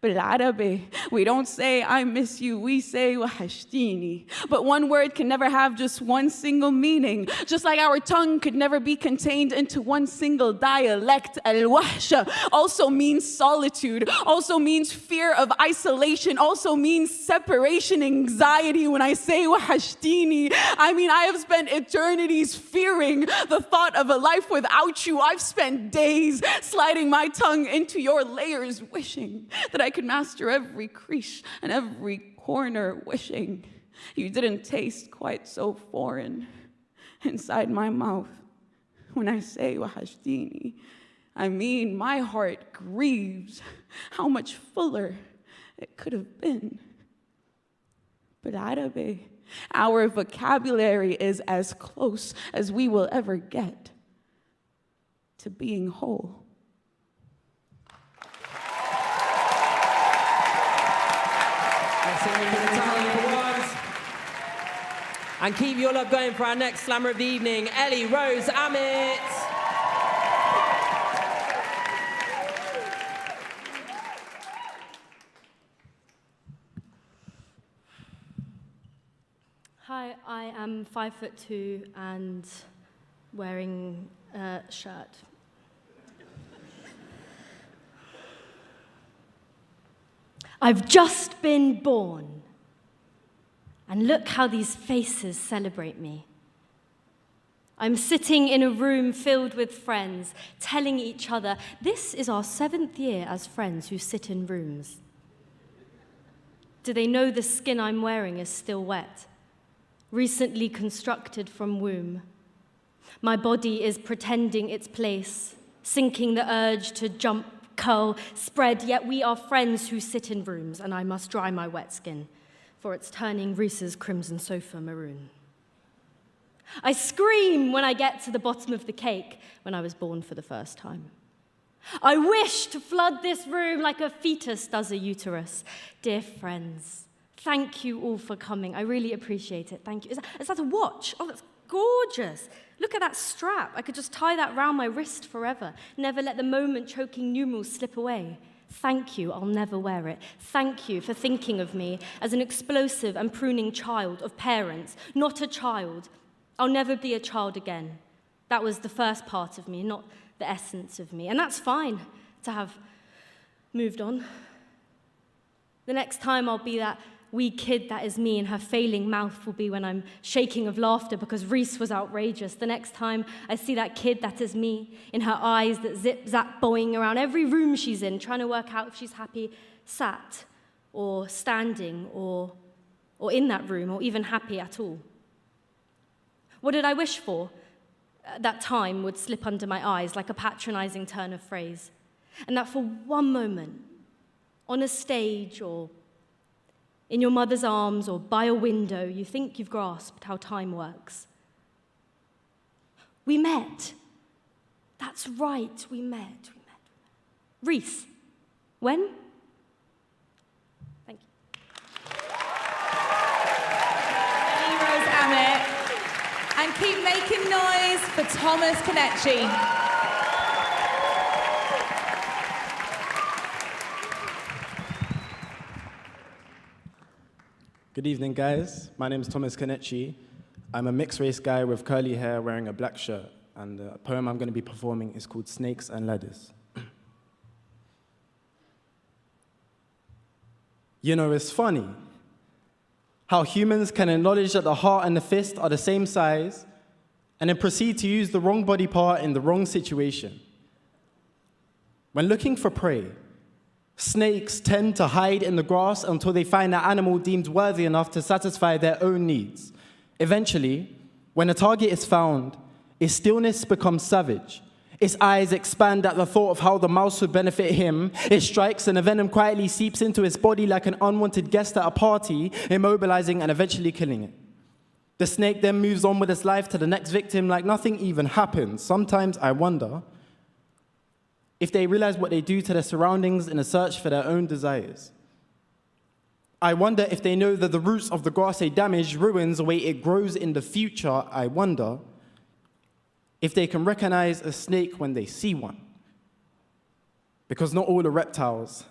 بالعربي, we don't say, I miss you, we say, وحشتيني. But one word can never have just one single meaning. Just like our tongue could never be contained into one single dialect. Al-wahsha also means solitude, also means fear of isolation, also means separation anxiety. When I say وحشتيني, I mean I have spent eternities fearing the thought of a life without you. I've spent days sliding my tongue into your layers, wishing that I could master every crease and every corner, wishing you didn't taste quite so foreign inside my mouth. When I say wahashtini, I mean my heart grieves how much fuller it could have been. But Arabi, our vocabulary is as close as we will ever get to being whole. And keep your love going for our next slammer of the evening, Ellie Rose Amit. Hi, I am 5'2" and wearing a shirt. I've just been born. And look how these faces celebrate me. I'm sitting in a room filled with friends, telling each other, this is our 7th year as friends who sit in rooms. Do they know the skin I'm wearing is still wet, recently constructed from womb? My body is pretending its place, sinking the urge to jump, curl, spread, yet we are friends who sit in rooms, and I must dry my wet skin, for it's turning Reese's crimson sofa maroon. I scream when I get to the bottom of the cake when I was born for the first time. I wish to flood this room like a fetus does a uterus. Dear friends, thank you all for coming. I really appreciate it. Thank you. Is that a watch? Oh, that's gorgeous. Look at that strap. I could just tie that round my wrist forever. Never let the moment-choking numerals slip away. Thank you, I'll never wear it. Thank you for thinking of me as an explosive and pruning child of parents, not a child. I'll never be a child again. That was the first part of me, not the essence of me. And that's fine to have moved on. The next time I'll be that wee kid that is me, and her failing mouth will be when I'm shaking of laughter because Reese was outrageous. The next time I see that kid that is me, in her eyes that zip-zap boing around every room she's in, trying to work out if she's happy sat or standing or in that room or even happy at all. What did I wish for? That time would slip under my eyes like a patronizing turn of phrase. And that for one moment, on a stage or in your mother's arms or by a window, you think you've grasped how time works. We met. That's right, we met. Reese, when? Thank you. Rose Amit. And keep making noise for Thomas Kanechi. Good evening, guys. My name is Thomas Kanechi. I'm a mixed-race guy with curly hair wearing a black shirt, and the poem I'm going to be performing is called Snakes and Ladders. You know, it's funny how humans can acknowledge that the heart and the fist are the same size and then proceed to use the wrong body part in the wrong situation. When looking for prey, snakes tend to hide in the grass until they find an animal deemed worthy enough to satisfy their own needs. Eventually, when a target is found, its stillness becomes savage. Its eyes expand at the thought of how the mouse would benefit him. It strikes and the venom quietly seeps into its body like an unwanted guest at a party, immobilizing and eventually killing it. The snake then moves on with its life to the next victim like nothing even happened. Sometimes I wonder if they realize what they do to their surroundings in a search for their own desires. I wonder if they know that the roots of the grass they damage ruins the way it grows in the future. I wonder if they can recognize a snake when they see one. Because not all are reptiles.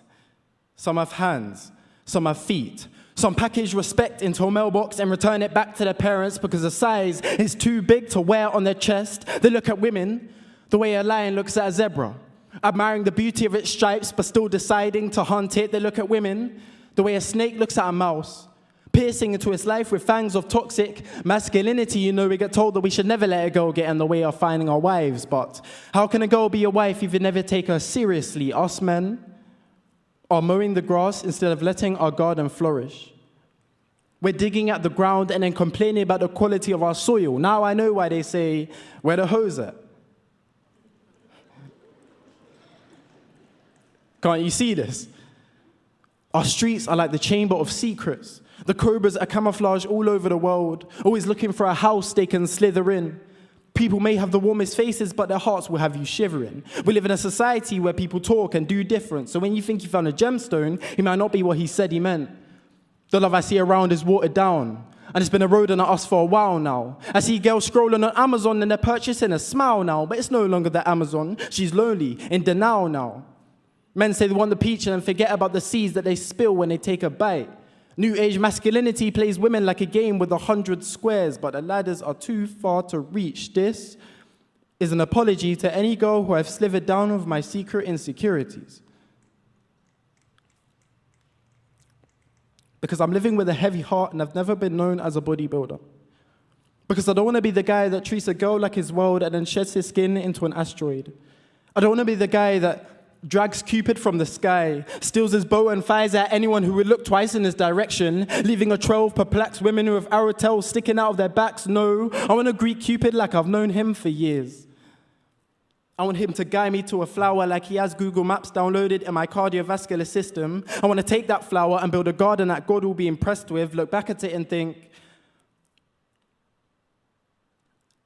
Some have hands, some have feet. Some package respect into a mailbox and return it back to their parents because the size is too big to wear on their chest. They look at women the way a lion looks at a zebra, admiring the beauty of its stripes, but still deciding to hunt it. They look at women the way a snake looks at a mouse, piercing into its life with fangs of toxic masculinity. You know, we get told that we should never let a girl get in the way of finding our wives, but how can a girl be a wife if you never take her seriously? Us men are mowing the grass instead of letting our garden flourish. We're digging at the ground and then complaining about the quality of our soil. Now I know why they say, where the hose at? Can't you see this? Our streets are like the chamber of secrets. The cobras are camouflaged all over the world, always looking for a house they can slither in. People may have the warmest faces, but their hearts will have you shivering. We live in a society where people talk and do different. So when you think you found a gemstone, it might not be what he said he meant. The love I see around is watered down, and it's been eroding at us for a while now. I see girls scrolling on Amazon and they're purchasing a smile now, but it's no longer the Amazon. She's lonely, in denial now. Men say they want the peach and then forget about the seeds that they spill when they take a bite. New age masculinity plays women like a game with 100 squares, but the ladders are too far to reach. This is an apology to any girl who I've slithered down with my secret insecurities. Because I'm living with a heavy heart and I've never been known as a bodybuilder. Because I don't want to be the guy that treats a girl like his world and then sheds his skin into an asteroid. I don't want to be the guy that drags Cupid from the sky, steals his bow and fires at anyone who would look twice in his direction, leaving a trail of perplexed women who have arrow tails sticking out of their backs. No, I want to greet Cupid like I've known him for years. I want him to guide me to a flower like he has Google Maps downloaded in my cardiovascular system. I want to take that flower and build a garden that God will be impressed with, look back at it and think,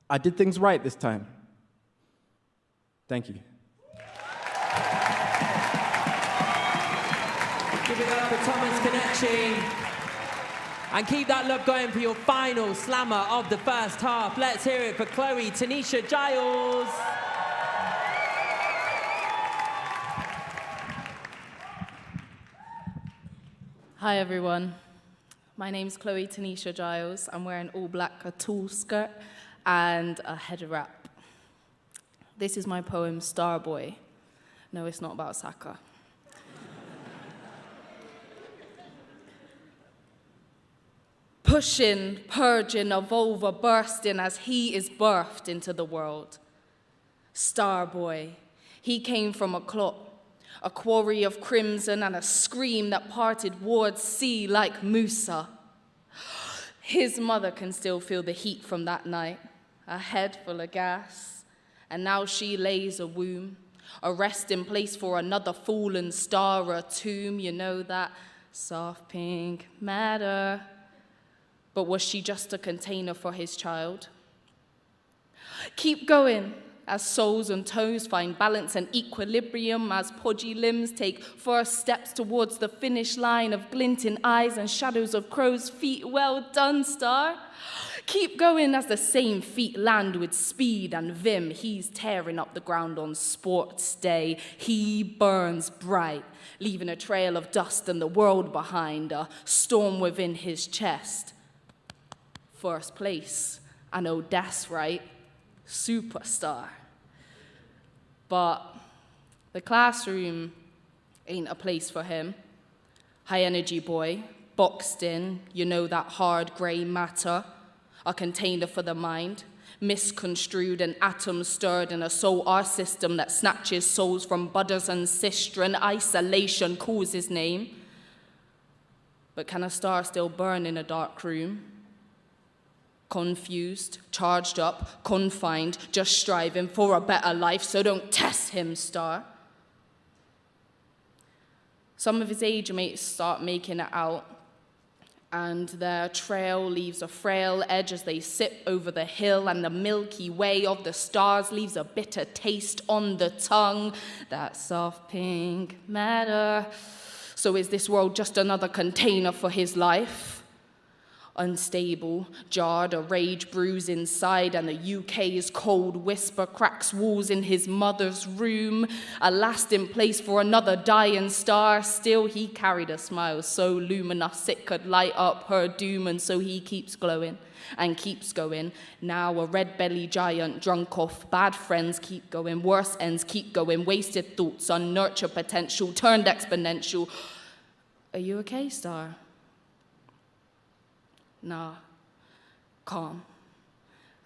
I did things right this time. Thank you. Give it up for Thomas Kenichi. And keep that love going for your final slammer of the first half. Let's hear it for Chloe Tanisha Giles. Hi everyone, my name's Chloe Tanisha Giles. I'm wearing all black, a tulle skirt and a head wrap. This is my poem, Starboy. No, it's not about soccer. Pushing, purging, a vulva bursting as he is birthed into the world. Starboy, he came from a clot, a quarry of crimson and a scream that parted Ward's sea like Musa. His mother can still feel the heat from that night, a head full of gas, and now she lays a womb, a resting place for another fallen star, a tomb, you know that soft pink matter. But was she just a container for his child? Keep going, as soles and toes find balance and equilibrium, as podgy limbs take first steps towards the finish line of glinting eyes and shadows of crow's feet. Well done, star. Keep going as the same feet land with speed and vim. He's tearing up the ground on sports day. He burns bright, leaving a trail of dust and the world behind, a storm within his chest. First place, I know that's right, superstar. But the classroom ain't a place for him. High energy boy, boxed in, you know that hard grey matter, a container for the mind, misconstrued and atoms stirred in a soul-R system that snatches souls from budders and sistren. Isolation calls his name. But can a star still burn in a dark room? Confused, charged up, confined, just striving for a better life, so don't test him, star. Some of his age mates start making it out, and their trail leaves a frail edge as they sip over the hill, and the Milky Way of the stars leaves a bitter taste on the tongue. That soft pink matter. So is this world just another container for his life? Unstable, jarred, a rage brews inside, and the UK's cold whisper cracks walls in his mother's room, a lasting place for another dying star. Still he carried a smile so luminous it could light up her doom, and so he keeps glowing and keeps going. Now a red-belly giant drunk off, bad friends keep going, worse ends keep going, wasted thoughts, unnurtured potential turned exponential. Are you okay, star? Nah, calm.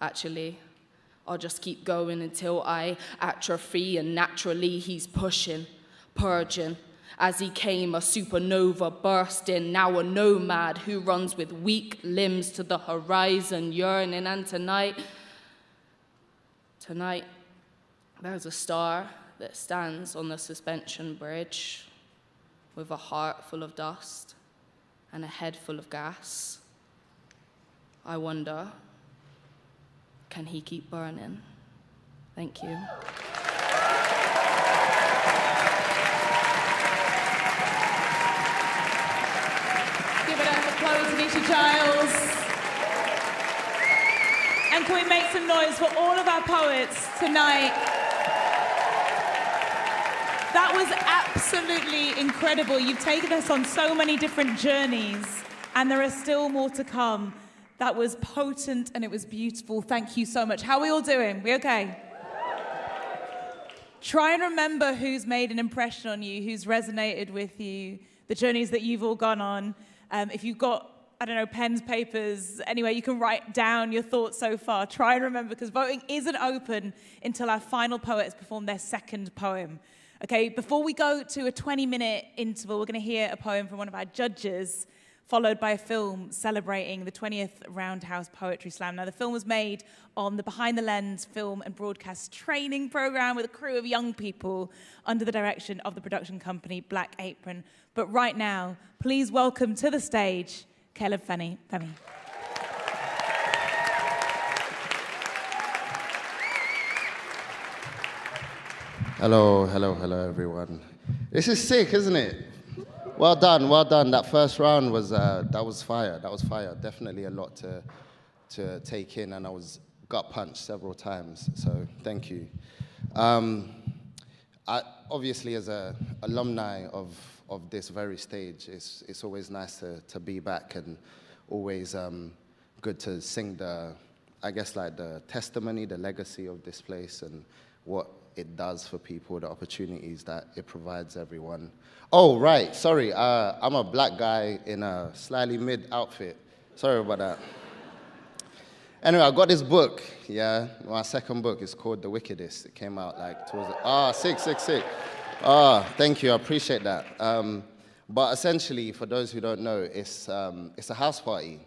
Actually, I'll just keep going until I atrophy, and naturally he's pushing, purging. As he came, a supernova bursting, now a nomad who runs with weak limbs to the horizon, yearning. And tonight, there's a star that stands on the suspension bridge with a heart full of dust and a head full of gas. I wonder, can he keep burning? Thank you. Give it up for Chloe Tanisha Giles. And can we make some noise for all of our poets tonight? That was absolutely incredible. You've taken us on so many different journeys, and there are still more to come. That was potent and it was beautiful. Thank you so much. How are we all doing? We okay? Try and remember who's made an impression on you, who's resonated with you, the journeys that you've all gone on. If you've got, I don't know, pens, papers, anywhere you can write down your thoughts so far, try and remember, because voting isn't open until our final poet has performed their second poem. Okay, before we go to a 20-minute interval, we're going to hear a poem from one of our judges, followed by a film celebrating the 20th Roundhouse Poetry Slam. Now, the film was made on the Behind the Lens film and broadcast training program with a crew of young people under the direction of the production company Black Apron. But right now, please welcome to the stage, Caleb Femi. Hello, everyone. This is sick, isn't it? Well done. That first round was fire. Definitely a lot to take in, and I was gut punched several times. So thank you. Obviously, as an alumni of this very stage, it's always nice to be back, and always good to sing the testimony, the legacy of this place, and what it does for people, the opportunities that it provides everyone. Oh, right, sorry, I'm a black guy in a slightly mid outfit. Sorry about that. Anyway, I got this book, yeah, my second book is called The Wickedest. It came out like towards the, sick. Thank you, I appreciate that. But essentially, for those who don't know, it's a house party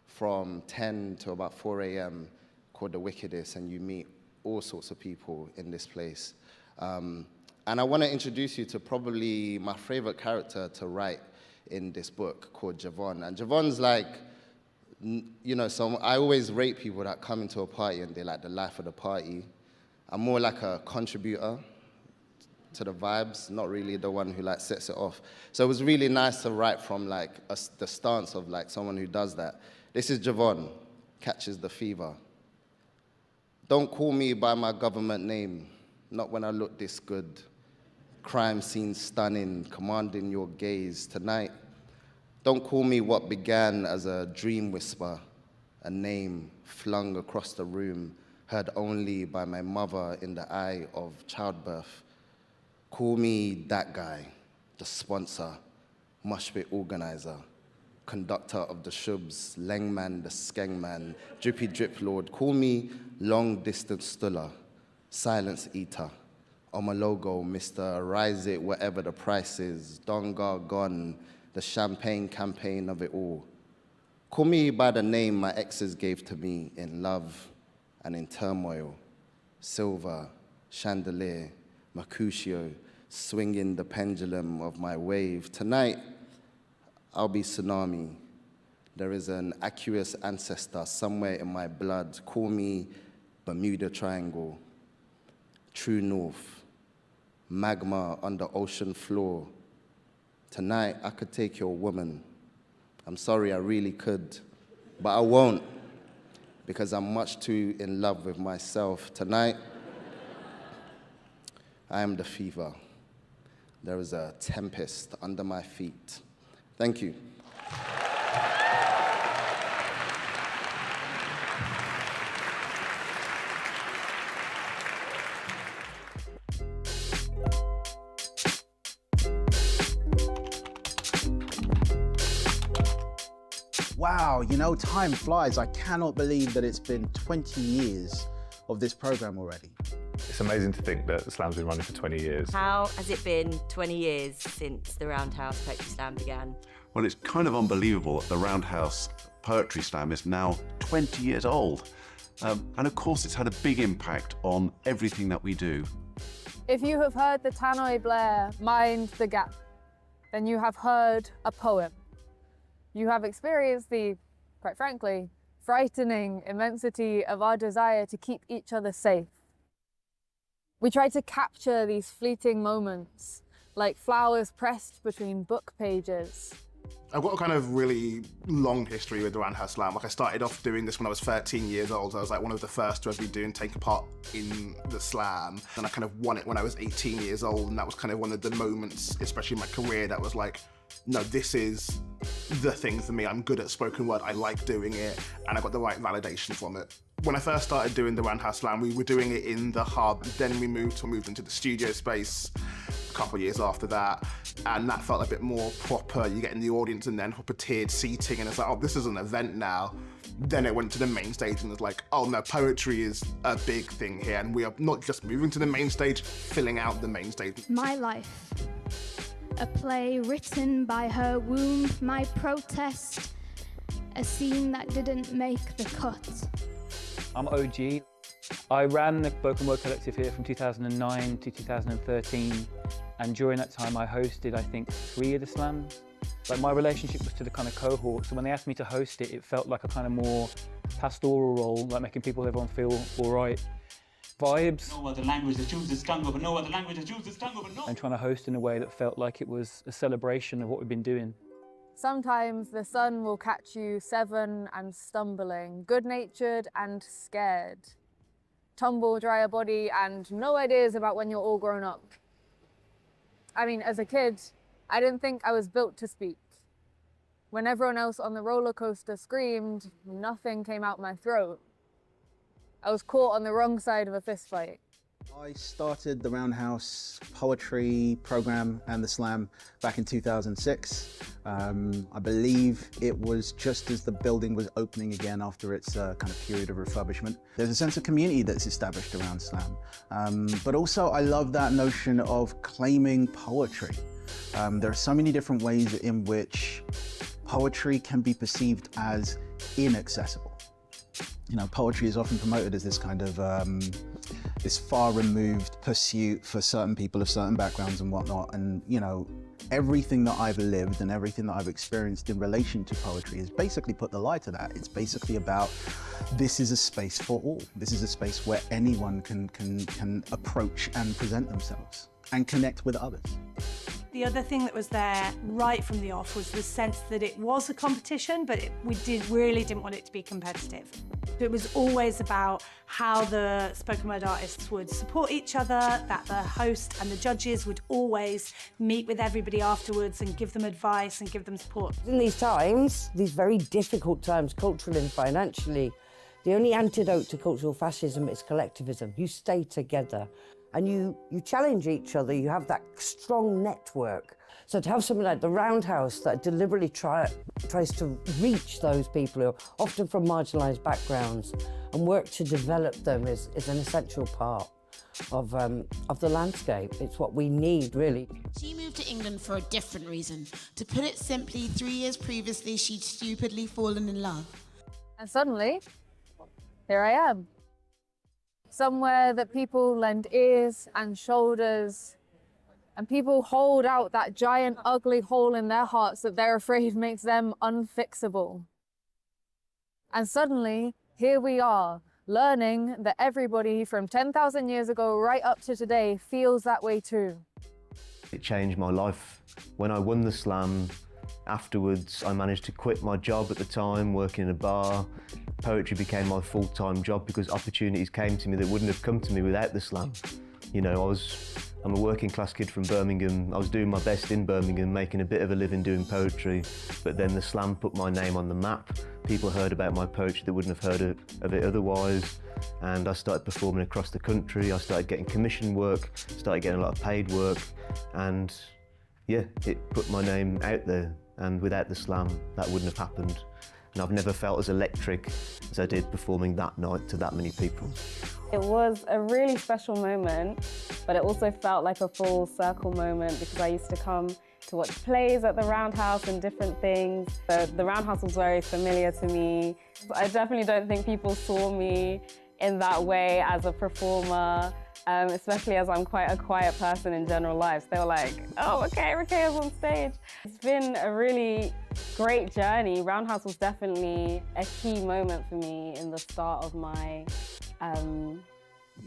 from 10 to about 4 a.m. called The Wickedest, and you meet all sorts of people in this place. And I want to introduce you to probably my favorite character to write in this book, called Javon. And Javon's like, so I always rate people that come into a party and they're like the life of the party. I'm more like a contributor to the vibes, not really the one who like sets it off. So it was really nice to write from like the stance of like someone who does that. This is Javon, catches the fever. Don't call me by my government name, not when I look this good. Crime scene stunning, commanding your gaze tonight. Don't call me what began as a dream whisper, a name flung across the room, heard only by my mother in the eye of childbirth. Call me that guy, the sponsor, mosh pit organizer, conductor of the shubs, Lengman the skengman, drippy drip lord. Call me long distance stuller, silence eater, on my logo, Mr. Rise It whatever the price is, Donga gone, the champagne campaign of it all. Call me by the name my exes gave to me in love and in turmoil. Silver, chandelier, Mercutio, swinging the pendulum of my wave. Tonight, I'll be tsunami. There is an aqueous ancestor somewhere in my blood. Call me Bermuda Triangle, true north, magma on the ocean floor. Tonight, I could take your woman. I'm sorry, I really could, but I won't, because I'm much too in love with myself. Tonight, I am the fever. There is a tempest under my feet. Thank you. Wow, time flies. I cannot believe that it's been 20 years of this program already. It's amazing to think that Slam's been running for 20 years. How has it been 20 years since the Roundhouse Poetry Slam began? Well, it's kind of unbelievable that the Roundhouse Poetry Slam is now 20 years old. And of course, it's had a big impact on everything that we do. If you have heard the Tannoy Blair Mind the Gap, then you have heard a poem. You have experienced the, quite frankly, frightening immensity of our desire to keep each other safe. We try to capture these fleeting moments, like flowers pressed between book pages. I've got a kind of really long history with the Roundhouse Slam. Like I started off doing this when I was 13 years old. I was like one of the first to ever be taking part in the slam. And I kind of won it when I was 18 years old. And that was kind of one of the moments, especially in my career, that was like, no, this is the thing for me. I'm good at spoken word. I like doing it. And I got the right validation from it. When I first started doing the Roundhouse Slam, we were doing it in the hub. Then we moved into the studio space a couple of years after that. And that felt a bit more proper. You get in the audience and then tiered seating, and it's like, oh, this is an event now. Then it went to the main stage and it's like, oh no, poetry is a big thing here. And we are not just moving to the main stage, filling out the main stage. My life, a play written by her womb, my protest, a scene that didn't make the cut. I'm OG. I ran the Spoken Word Collective here from 2009 to 2013, and during that time I hosted, I think, 3 of the slams. Like, my relationship was to the kind of cohort, so when they asked me to host it, it felt like a kind of more pastoral role, like making everyone feel all right. vibes. No other language that chooses tongue over no other language that chooses tongue over no. And trying to host in a way that felt like it was a celebration of what we've been doing. Sometimes the sun will catch you seven and stumbling, good-natured and scared. Tumble, dry a body, and no ideas about when you're all grown up. I mean, as a kid, I didn't think I was built to speak. When everyone else on the roller coaster screamed, nothing came out my throat. I was caught on the wrong side of a fist fight. I started the Roundhouse Poetry program and the Slam back in 2006. I believe it was just as the building was opening again after its kind of period of refurbishment. There's a sense of community that's established around Slam. But also I love that notion of claiming poetry. There are so many different ways in which poetry can be perceived as inaccessible. You know, poetry is often promoted as this kind of this far-removed pursuit for certain people of certain backgrounds and whatnot. And, you know, everything that I've lived and everything that I've experienced in relation to poetry has basically put the lie to that. It's basically about, this is a space for all. This is a space where anyone can approach and present themselves and connect with others. The other thing that was there right from the off was the sense that it was a competition, but we really didn't want it to be competitive. It was always about how the spoken word artists would support each other, that the host and the judges would always meet with everybody afterwards and give them advice and give them support. In these times, these very difficult times, culturally and financially, the only antidote to cultural fascism is collectivism. You stay together. And you challenge each other, you have that strong network. So to have something like the Roundhouse that deliberately tries to reach those people who are often from marginalised backgrounds and work to develop them is an essential part of the landscape. It's what we need, really. She moved to England for a different reason. To put it simply, 3 years previously, she'd stupidly fallen in love. And suddenly, here I am. Somewhere that people lend ears and shoulders, and people hold out that giant, ugly hole in their hearts that they're afraid makes them unfixable. And suddenly, here we are, learning that everybody from 10,000 years ago right up to today feels that way too. It changed my life. When I won the Slam, afterwards I managed to quit my job at the time, working in a bar. Poetry became my full-time job because opportunities came to me that wouldn't have come to me without the Slam. You know, I'm a working class kid from Birmingham. I was doing my best in Birmingham, making a bit of a living doing poetry, but then the Slam put my name on the map. People heard about my poetry that wouldn't have heard of it otherwise, and I started performing across the country. I started getting commission work, started getting a lot of paid work, and yeah, it put my name out there, and without the Slam, that wouldn't have happened. And I've never felt as electric as I did performing that night to that many people. It was a really special moment, but it also felt like a full circle moment because I used to come to watch plays at the Roundhouse and different things. So the Roundhouse was very familiar to me. I definitely don't think people saw me in that way as a performer, especially as I'm quite a quiet person in general life. They were like, oh, okay, Rikaya's on stage. It's been a really great journey. Roundhouse was definitely a key moment for me in the start of my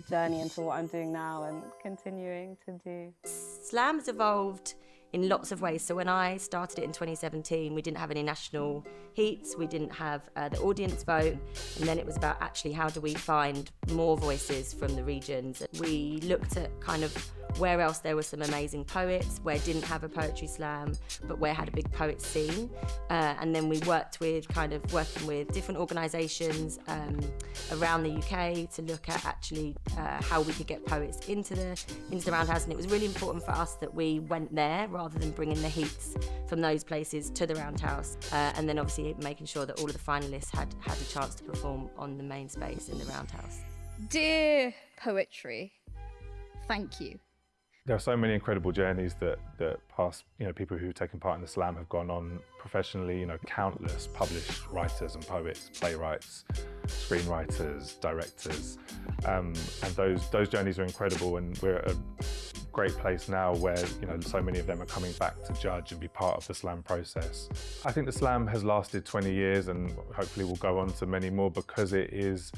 journey into what I'm doing now and continuing to do. Slam's evolved in lots of ways. So when I started it in 2017, we didn't have any national heats, we didn't have the audience vote, and then it was about actually how do we find more voices from the regions. We looked at kind of where else there were some amazing poets, where didn't have a poetry slam, but where had a big poet scene. And then we worked with working with different organisations around the UK to look at actually how we could get poets into the Roundhouse. And it was really important for us that we went there rather than bringing the heats from those places to the Roundhouse. And then obviously making sure that all of the finalists had a chance to perform on the main space in the Roundhouse. Dear poetry, thank you. There are so many incredible journeys that past, people who've taken part in the Slam have gone on professionally. Countless published writers and poets, playwrights, screenwriters, directors, and those journeys are incredible. And we're at a great place now where so many of them are coming back to judge and be part of the Slam process. I think the Slam has lasted 20 years and hopefully will go on to many more because it is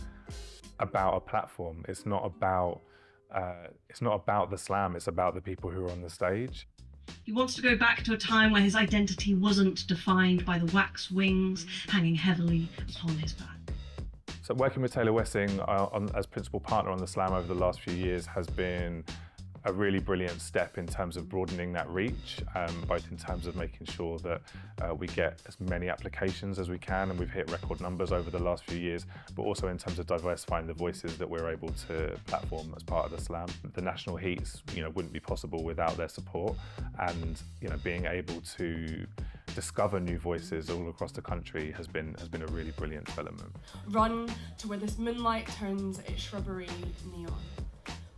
about a platform. It's not about the slam. It's about the people who are on the stage. He wants to go back to a time where his identity wasn't defined by the wax wings hanging heavily upon his back. So working with Taylor Wessing as principal partner on the Slam over the last few years has been a really brilliant step in terms of broadening that reach, both in terms of making sure that we get as many applications as we can, and we've hit record numbers over the last few years, but also in terms of diversifying the voices that we're able to platform as part of the Slam. The national heats, wouldn't be possible without their support, and being able to discover new voices all across the country has been a really brilliant development. Run to where this moonlight turns its shrubbery neon,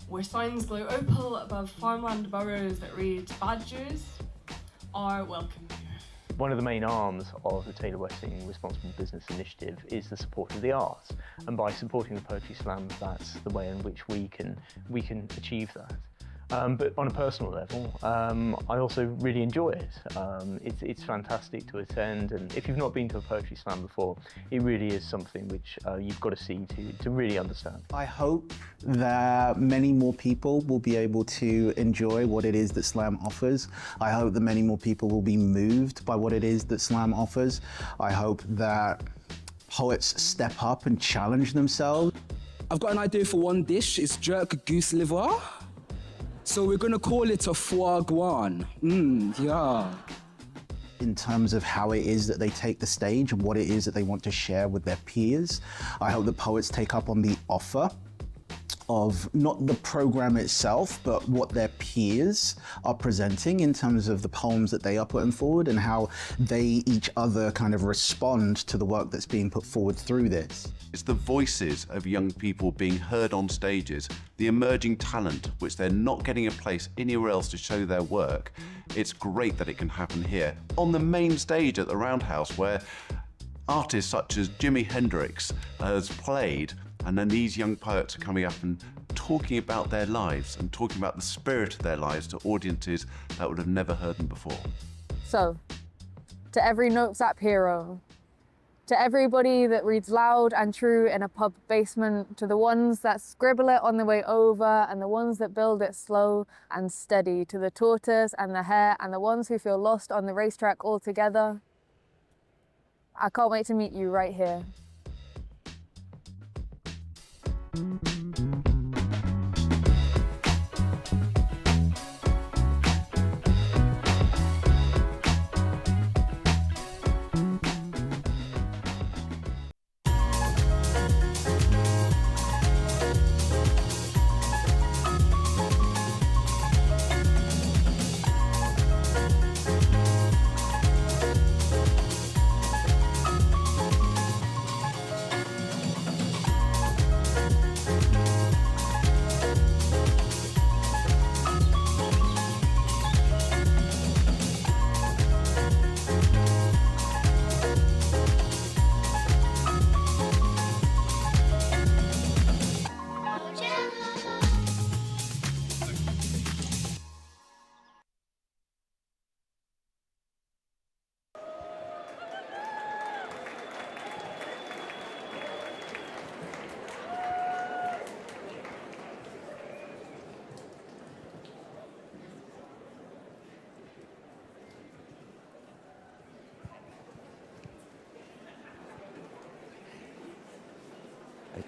where signs glow opal above farmland boroughs that read "Badgers are welcome here." One of the main arms of the Taylor Wessing Responsible Business Initiative is the support of the arts, and by supporting the Poetry Slam, that's the way in which we can achieve that. But on a personal level, I also really enjoy it. It's fantastic to attend, and if you've not been to a Poetry Slam before, it really is something which you've got to see to really understand. I hope that many more people will be able to enjoy what it is that Slam offers. I hope that many more people will be moved by what it is that Slam offers. I hope that poets step up and challenge themselves. I've got an idea for one dish. It's jerk goose liver. So we're gonna call it a foie gras. Yeah. In terms of how it is that they take the stage and what it is that they want to share with their peers. I hope that poets take up on the offer of not the program itself, but what their peers are presenting in terms of the poems that they are putting forward and how they each other kind of respond to the work that's being put forward through this. It's the voices of young people being heard on stages, the emerging talent which they're not getting a place anywhere else to show their work. It's great that it can happen here on the main stage at the Roundhouse, where artists such as Jimi Hendrix has played, and then these young poets are coming up and talking about their lives and talking about the spirit of their lives to audiences that would have never heard them before. So, to every Notes app hero, to everybody that reads loud and true in a pub basement, to the ones that scribble it on the way over and the ones that build it slow and steady, to the tortoise and the hare and the ones who feel lost on the racetrack altogether, I can't wait to meet you right here.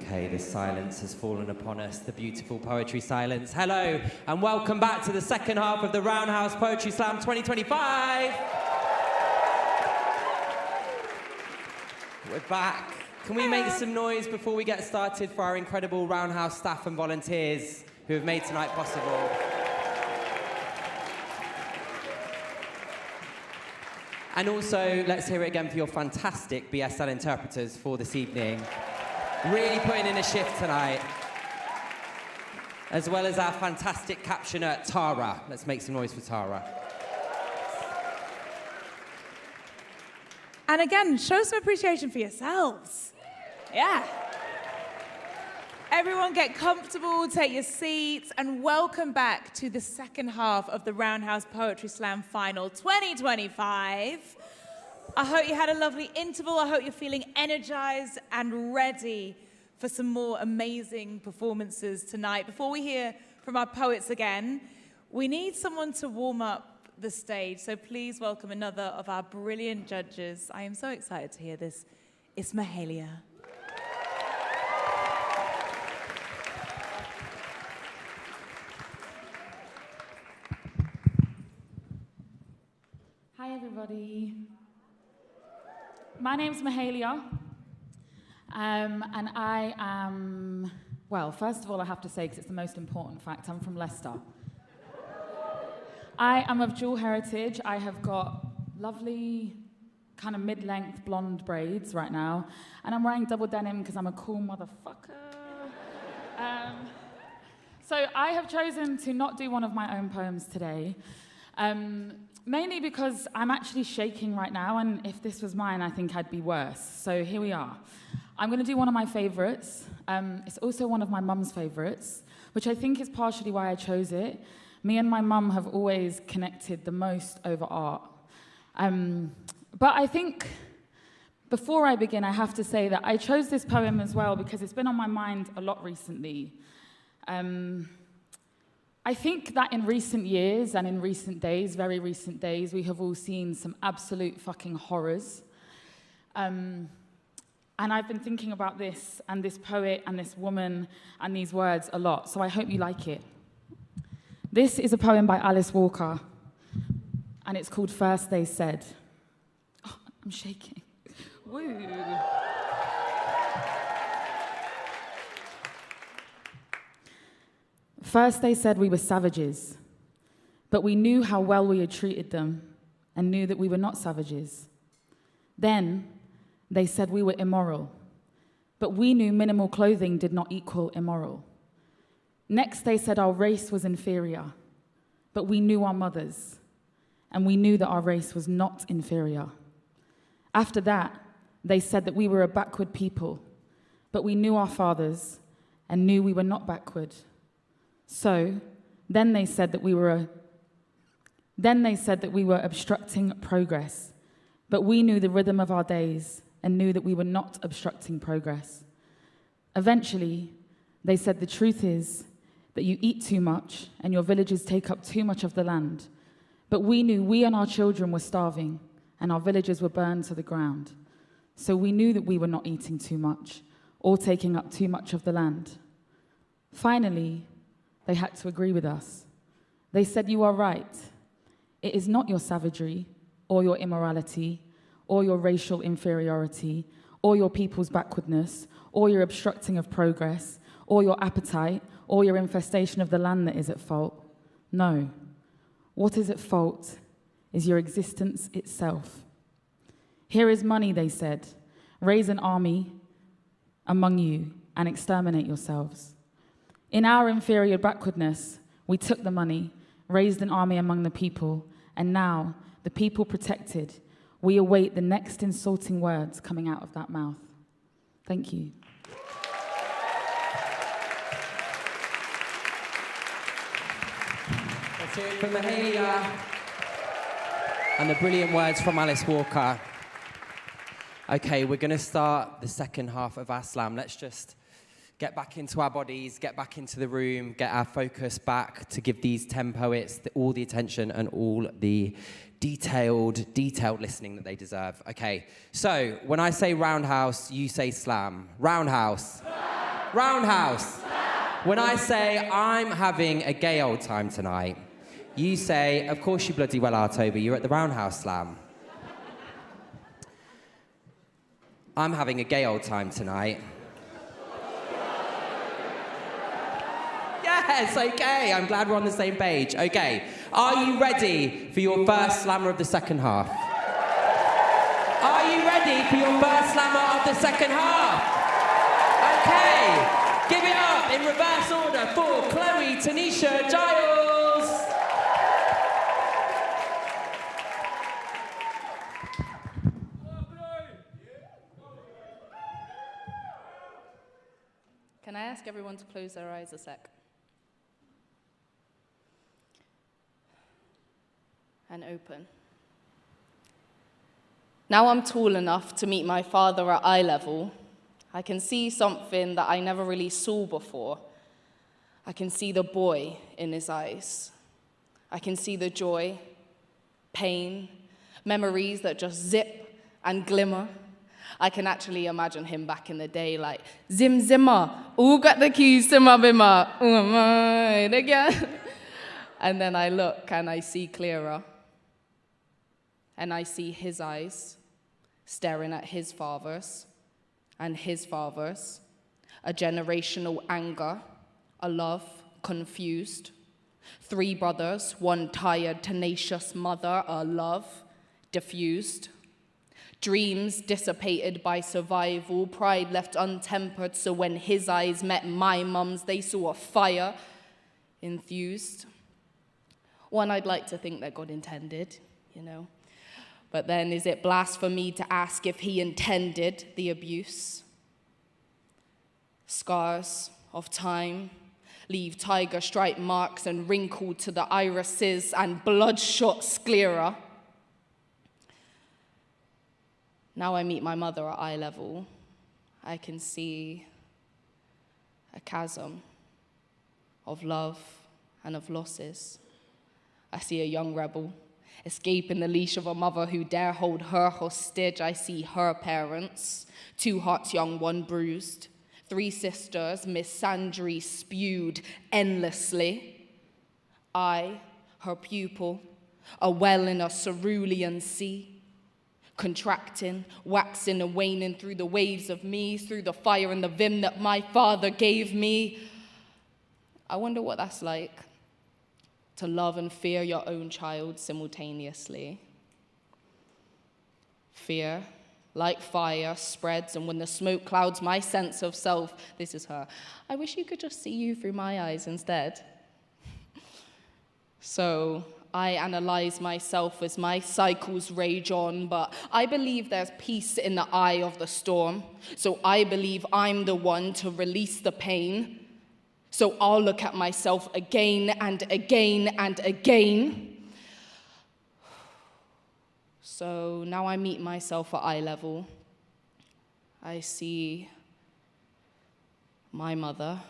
Okay, the silence has fallen upon us, the beautiful poetry silence. Hello, and welcome back to the second half of the Roundhouse Poetry Slam 2025. We're back. Can we make some noise before we get started for our incredible Roundhouse staff and volunteers who have made tonight possible? And also, let's hear it again for your fantastic BSL interpreters for this evening. Really putting in a shift tonight. As well as our fantastic captioner, Tara. Let's make some noise for Tara. And again, show some appreciation for yourselves. Yeah. Everyone get comfortable, take your seats, and welcome back to the second half of the Roundhouse Poetry Slam Final 2025. I hope you had a lovely interval. I hope you're feeling energized and ready for some more amazing performances tonight. Before we hear from our poets again, we need someone to warm up the stage. So please welcome another of our brilliant judges. I am so excited to hear this. It's Mahalia. Hi everybody. My name's Mahalia, and I am, well, first of all I have to say, because it's the most important fact, I'm from Leicester. I am of dual heritage. I have got lovely kind of mid-length blonde braids right now, and I'm wearing double denim because I'm a cool motherfucker. So I have chosen to not do one of my own poems today. Mainly because I'm actually shaking right now, and if this was mine, I think I'd be worse. So here we are. I'm going to do one of my favorites. It's also one of my mum's favorites, which I think is partially why I chose it. Me and my mum have always connected the most over art. But I think before I begin, I have to say that I chose this poem as well because it's been on my mind a lot recently. I think that in recent years and in recent days, very recent days, we have all seen some absolute fucking horrors. And I've been thinking about this and this poet and this woman and these words a lot, so I hope you like it. This is a poem by Alice Walker, and it's called First They Said. Oh, I'm shaking. Woo. First they said we were savages, but we knew how well we had treated them and knew that we were not savages. Then they said we were immoral, but we knew minimal clothing did not equal immoral. Next they said our race was inferior, but we knew our mothers, and we knew that our race was not inferior. After that, they said that we were a backward people, but we knew our fathers and knew we were not backward. So, then they said that we were obstructing progress, but we knew the rhythm of our days and knew that we were not obstructing progress. Eventually, they said the truth is that you eat too much and your villages take up too much of the land, but we knew we and our children were starving and our villages were burned to the ground. So we knew that we were not eating too much or taking up too much of the land. Finally, they had to agree with us. They said, you are right. It is not your savagery or your immorality or your racial inferiority or your people's backwardness or your obstructing of progress or your appetite or your infestation of the land that is at fault. No. What is at fault is your existence itself. Here is money, they said. Raise an army among you and exterminate yourselves. In our inferior backwardness, we took the money, raised an army among the people, and now, the people protected, we await the next insulting words coming out of that mouth. Thank you. Let's hear it from Mahalia and the brilliant words from Alice Walker. Okay, we're going to start the second half of our slam. Let's just get back into our bodies, get back into the room, get our focus back to give these 10 poets all the attention and all the detailed listening that they deserve. Okay, so when I say roundhouse, you say slam. Roundhouse. Slam. Roundhouse. Slam. When I say I'm having a gay old time tonight, you say, of course you bloody well are, Toby, you're at the Roundhouse Slam. I'm having a gay old time tonight. Yes, okay, I'm glad we're on the same page. Okay, are you ready for your first slammer of the second half? Are you ready for your first slammer of the second half? Okay, give it up in reverse order for Chloe Tanisha Giles. Can I ask everyone to close their eyes a sec? And open. Now I'm tall enough to meet my father at eye level. I can see something that I never really saw before. I can see the boy in his eyes. I can see the joy, pain, memories that just zip and glimmer. I can actually imagine him back in the day like, Zim Zimmer, who got the keys to my bimmer? Who am I again? And then I look and I see clearer. And I see his eyes staring at his fathers and his fathers, a generational anger, a love confused. 3 brothers, 1 tired, tenacious mother, a love diffused. Dreams dissipated by survival, pride left untempered, so when his eyes met my mum's, they saw a fire enthused. One I'd like to think that God intended, you know. But then is it blasphemy to ask if he intended the abuse? Scars of time leave tiger stripe marks and wrinkled to the irises and bloodshot sclera. Now I meet my mother at eye level. I can see a chasm of love and of losses. I see a young rebel escaping the leash of a mother who dare hold her hostage. I see her parents, 2 hearts young, 1 bruised. 3 sisters, misandry spewed endlessly. I, her pupil, a well in a cerulean sea, contracting, waxing and waning through the waves of me, through the fire and the vim that my father gave me. I wonder what that's like, to love and fear your own child simultaneously. Fear, like fire, spreads, and when the smoke clouds my sense of self, this is her. I wish you could just see you through my eyes instead. So I analyze myself as my cycles rage on, but I believe there's peace in the eye of the storm. So I believe I'm the one to release the pain. So I'll look at myself again and again and again. So now I meet myself at eye level. I see my mother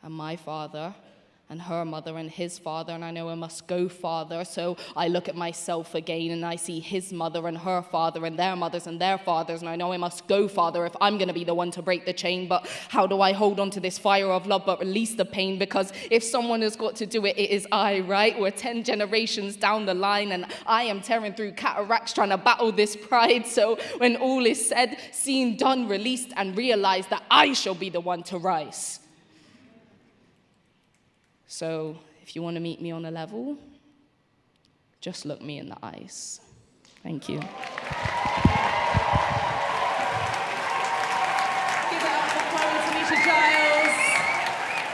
and my father and her mother and his father, and I know I must go farther, so I look at myself again and I see his mother and her father and their mothers and their fathers, and I know I must go farther if I'm gonna be the one to break the chain. But how do I hold on to this fire of love but release the pain? Because if someone has got to do it, it is I, right? We're 10 generations down the line and I am tearing through cataracts trying to battle this pride. So when all is said, seen, done, released, and realized that I shall be the one to rise. So if you want to meet me on a level, just look me in the eyes. Thank you. Give it up for Chloe Tamisha Giles.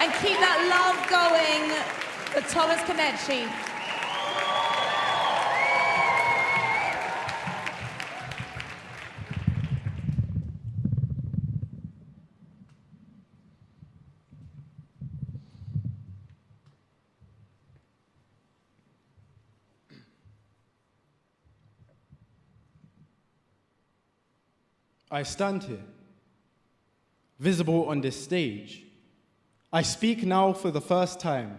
And keep that love going for Thomas Kanechi. I stand here, visible on this stage. I speak now for the first time,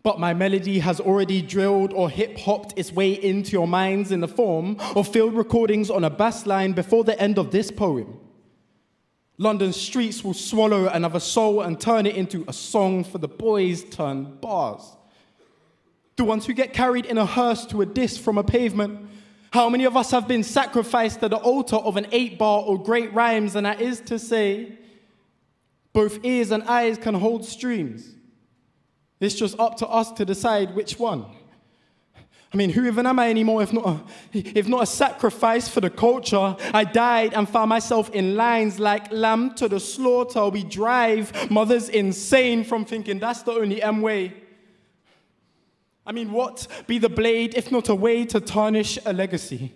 but my melody has already drilled or hip-hopped its way into your minds in the form of field recordings on a bass line before the end of this poem. London streets will swallow another soul and turn it into a song for the boys turned bars. The ones who get carried in a hearse to a diss from a pavement. How many of us have been sacrificed to the altar of an 8-bar or great rhymes, and that is to say, both ears and eyes can hold streams. It's just up to us to decide which one. I mean, who even am I anymore if not a sacrifice for the culture? I died and found myself in lines like lamb to the slaughter. We drive mothers insane from thinking that's the only M way. I mean, what be the blade if not a way to tarnish a legacy?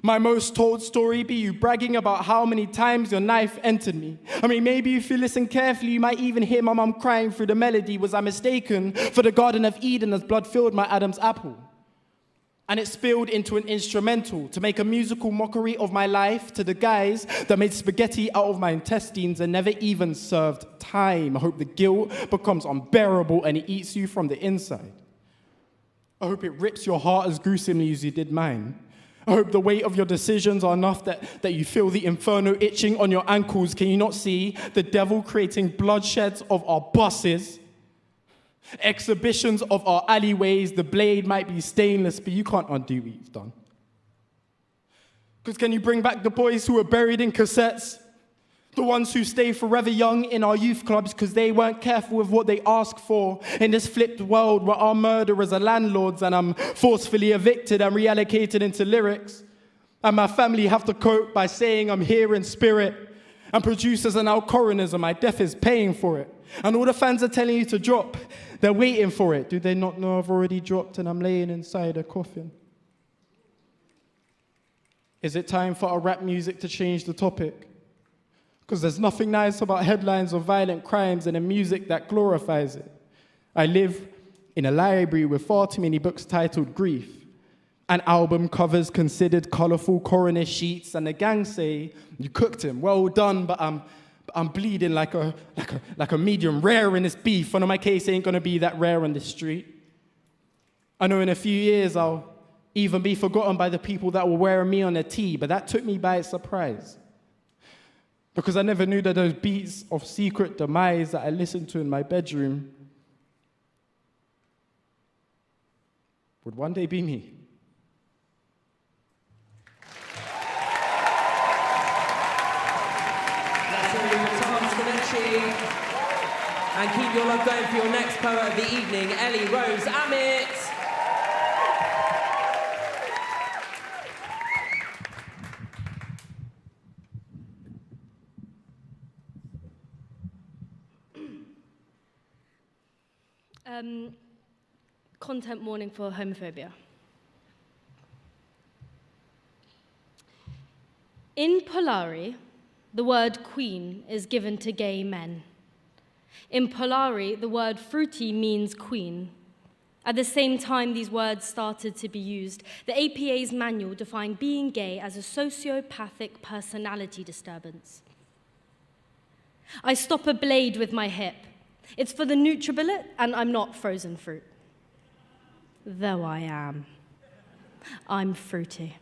My most told story be you bragging about how many times your knife entered me. I mean, maybe if you listen carefully, you might even hear my mum crying through the melody. Was I mistaken for the Garden of Eden as blood filled my Adam's apple? And it spilled into an instrumental to make a musical mockery of my life to the guys that made spaghetti out of my intestines and never even served time. I hope the guilt becomes unbearable and it eats you from the inside. I hope it rips your heart as gruesomely as you did mine. I hope the weight of your decisions are enough that you feel the inferno itching on your ankles. Can you not see the devil creating bloodsheds of our buses? Exhibitions of our alleyways, the blade might be stainless, but you can't undo what you've done. Because can you bring back the boys who were buried in cassettes? The ones who stay forever young in our youth clubs because they weren't careful with what they asked for in this flipped world where our murderers are landlords and I'm forcefully evicted and reallocated into lyrics. And my family have to cope by saying I'm here in spirit. And producers are now coroners and my death is paying for it. And all the fans are telling you to drop. They're waiting for it. Do they not know I've already dropped and I'm laying inside a coffin? Is it time for our rap music to change the topic? Because there's nothing nice about headlines of violent crimes and a music that glorifies it. I live in a library with far too many books titled Grief, and album covers considered colourful coroner sheets, and the gang say, you cooked him, well done, but I'm bleeding like a medium rare in this beef. I know my case ain't gonna be that rare on the street. I know in a few years I'll even be forgotten by the people that were wearing me on a tee, but that took me by surprise. Because I never knew that those beats of secret demise that I listened to in my bedroom would one day be me. And keep your love going for your next poet of the evening, Ellie Rose Amit. Content warning for homophobia. In Polari, the word queen is given to gay men. In Polari, the word fruity means queen. At the same time these words started to be used, the APA's manual defined being gay as a sociopathic personality disturbance. I stop a blade with my hip. It's for the NutriBullet, and I'm not frozen fruit. Though I am. I'm fruity.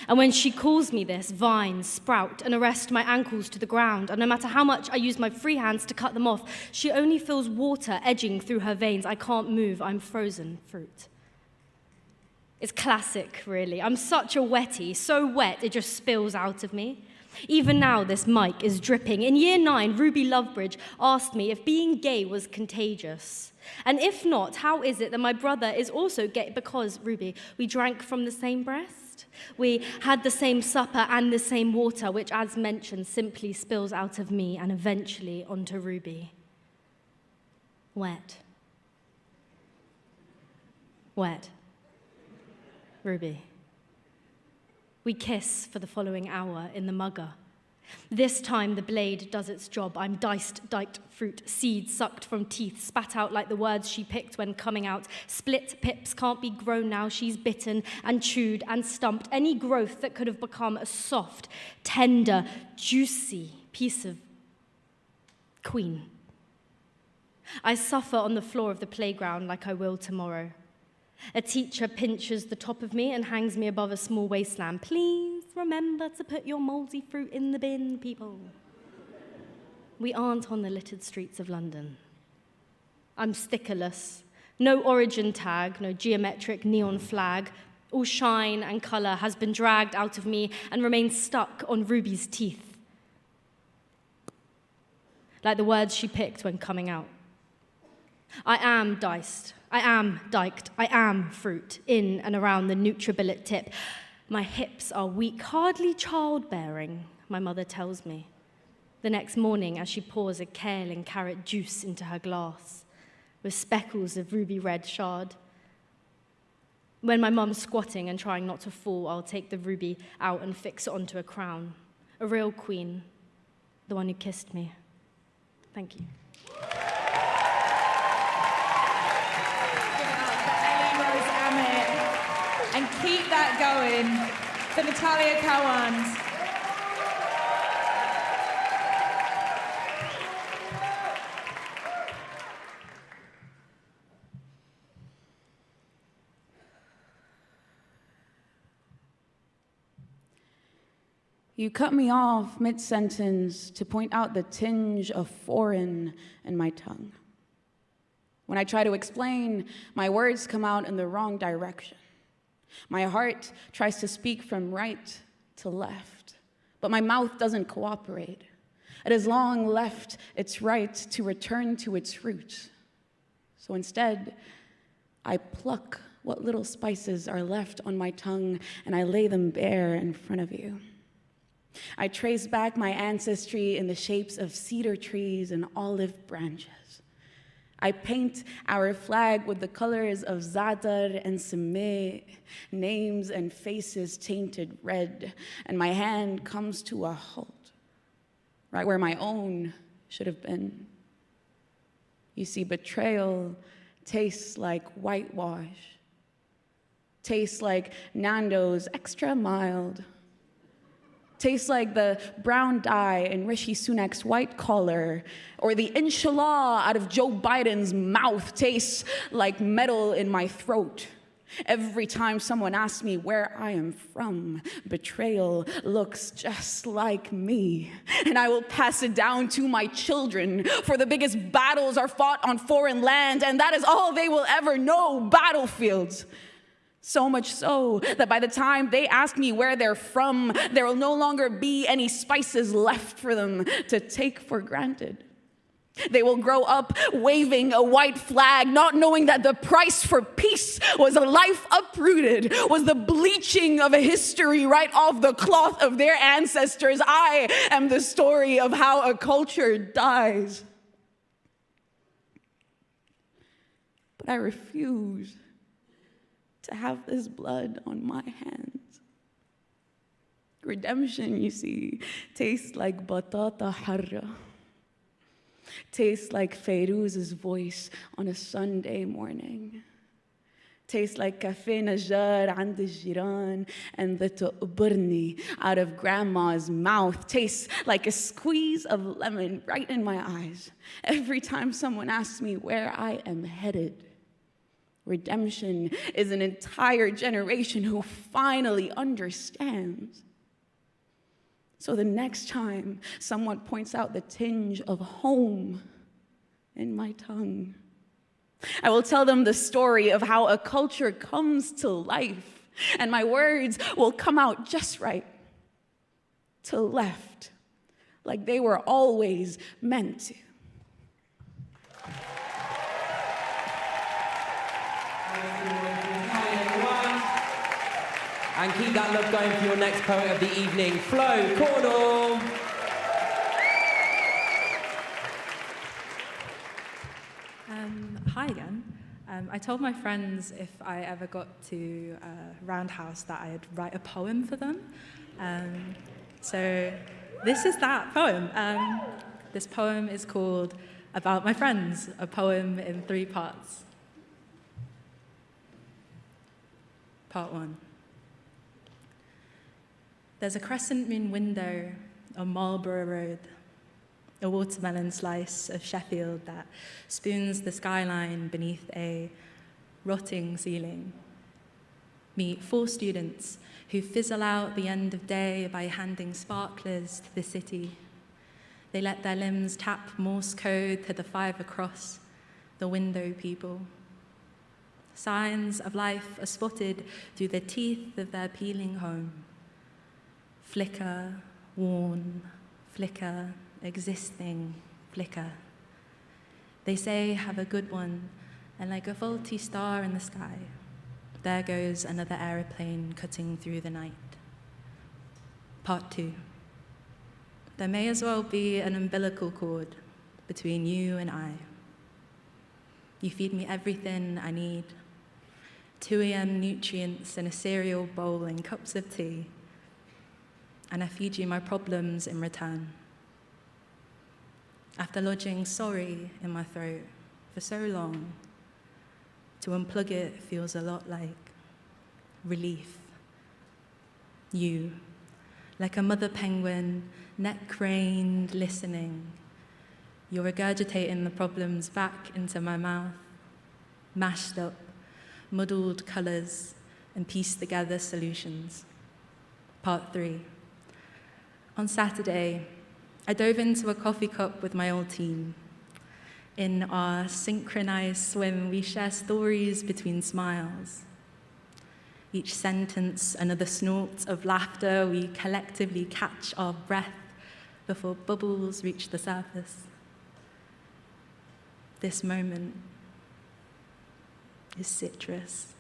And when she calls me this, vines sprout and arrest my ankles to the ground, and no matter how much I use my free hands to cut them off, she only feels water edging through her veins. I can't move, I'm frozen fruit. It's classic, really. I'm such a wettie, so wet it just spills out of me. Even now, this mic is dripping. In year 9, Ruby Lovebridge asked me if being gay was contagious. And if not, how is it that my brother is also gay? Because, Ruby, we drank from the same breast. We had the same supper and the same water, which, as mentioned, simply spills out of me and eventually onto Ruby. Wet. Wet. Ruby. We kiss for the following hour in the mugger. This time the blade does its job. I'm diced fruit, seeds sucked from teeth, spat out like the words she picked when coming out. Split pips can't be grown now. She's bitten and chewed and stumped. Any growth that could have become a soft, tender, juicy piece of queen. I suffer on the floor of the playground like I will tomorrow. A teacher pinches the top of me and hangs me above a small wasteland. Please remember to put your moldy fruit in the bin, people. We aren't on the littered streets of London. I'm stickerless. No origin tag, no geometric neon flag. All shine and colour has been dragged out of me and remains stuck on Ruby's teeth. Like the words she picked when coming out. I am diced. I am diked. I am fruit in and around the NutriBullet tip. My hips are weak, hardly childbearing, my mother tells me. The next morning, as she pours a kale and carrot juice into her glass, with speckles of ruby red shard. When my mum's squatting and trying not to fall, I'll take the ruby out and fix it onto a crown. A real queen, the one who kissed me. Thank you. And that going to Natalia Cowans. You cut me off mid-sentence to point out the tinge of foreign in my tongue. When I try to explain, my words come out in the wrong direction. My heart tries to speak from right to left, but my mouth doesn't cooperate. It has long left its right to return to its roots. So instead, I pluck what little spices are left on my tongue and I lay them bare in front of you. I trace back my ancestry in the shapes of cedar trees and olive branches. I paint our flag with the colors of Zadar and Semeh, names and faces tainted red, and my hand comes to a halt, right where my own should have been. You see, betrayal tastes like whitewash, tastes like Nando's extra mild, tastes like the brown dye in Rishi Sunak's white collar, or the inshallah out of Joe Biden's mouth tastes like metal in my throat. Every time someone asks me where I am from, betrayal looks just like me. And I will pass it down to my children, for the biggest battles are fought on foreign land, and that is all they will ever know, battlefields. So much so that by the time they ask me where they're from, there will no longer be any spices left for them to take for granted. They will grow up waving a white flag, not knowing that the price for peace was a life uprooted, was the bleaching of a history right off the cloth of their ancestors. I am the story of how a culture dies. But I refuse to have this blood on my hands. Redemption, you see, tastes like batata harra, tastes like Feiruz's voice on a Sunday morning, tastes like Café Najjar and the Jiran and the tu'burni out of grandma's mouth, tastes like a squeeze of lemon right in my eyes every time someone asks me where I am headed. Redemption is an entire generation who finally understands. So the next time someone points out the tinge of home in my tongue, I will tell them the story of how a culture comes to life, and my words will come out just right, to left, like they were always meant to. And keep that love going for your next poet of the evening, Flo Cornell. Hi again. I told my friends if I ever got to Roundhouse that I'd write a poem for them. So this is that poem. This poem is called About My Friends, a poem in 3 parts. Part 1. There's a crescent moon window on Marlborough Road, a watermelon slice of Sheffield that spoons the skyline beneath a rotting ceiling. Meet 4 students who fizzle out the end of day by handing sparklers to the city. They let their limbs tap Morse code to the 5 across, the window people. Signs of life are spotted through the teeth of their peeling home. Flicker, worn, flicker, existing, flicker. They say, have a good one, and like a faulty star in the sky, there goes another aeroplane cutting through the night. Part 2. There may as well be an umbilical cord between you and I. You feed me everything I need. 2 a.m. nutrients in a cereal bowl and cups of tea. And I feed you my problems in return. After lodging sorry in my throat for so long, to unplug it feels a lot like relief, You, like a mother penguin, neck craned, listening. You're regurgitating the problems back into my mouth, mashed up, muddled colours, and pieced together solutions. Part 3. On Saturday, I dove into a coffee cup with my old team. In our synchronized swim, we share stories between smiles. Each sentence, another snort of laughter, we collectively catch our breath before bubbles reach the surface. This moment is citrus.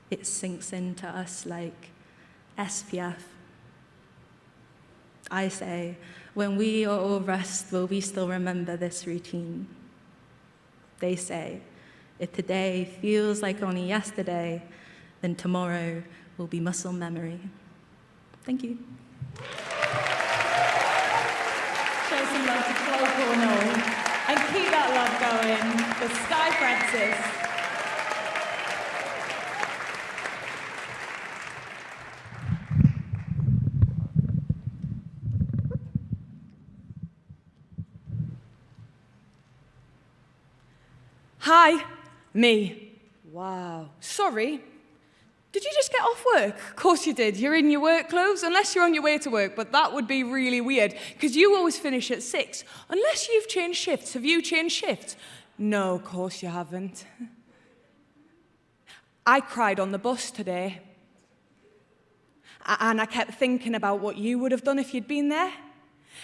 It sinks into us like SPF. I say, when we are all rest, will we still remember this routine? They say, if today feels like only yesterday, then tomorrow will be muscle memory. Thank you. Show some love to Chloe Cornell and keep that love going for Sky Francis. Hi, me. Wow, sorry. Did you just get off work? Of course you did. You're in your work clothes, unless you're on your way to work, but that would be really weird, because you always finish at 6. Unless you've changed shifts. Have you changed shifts? No, of course you haven't. I cried on the bus today. And I kept thinking about what you would have done if you'd been there.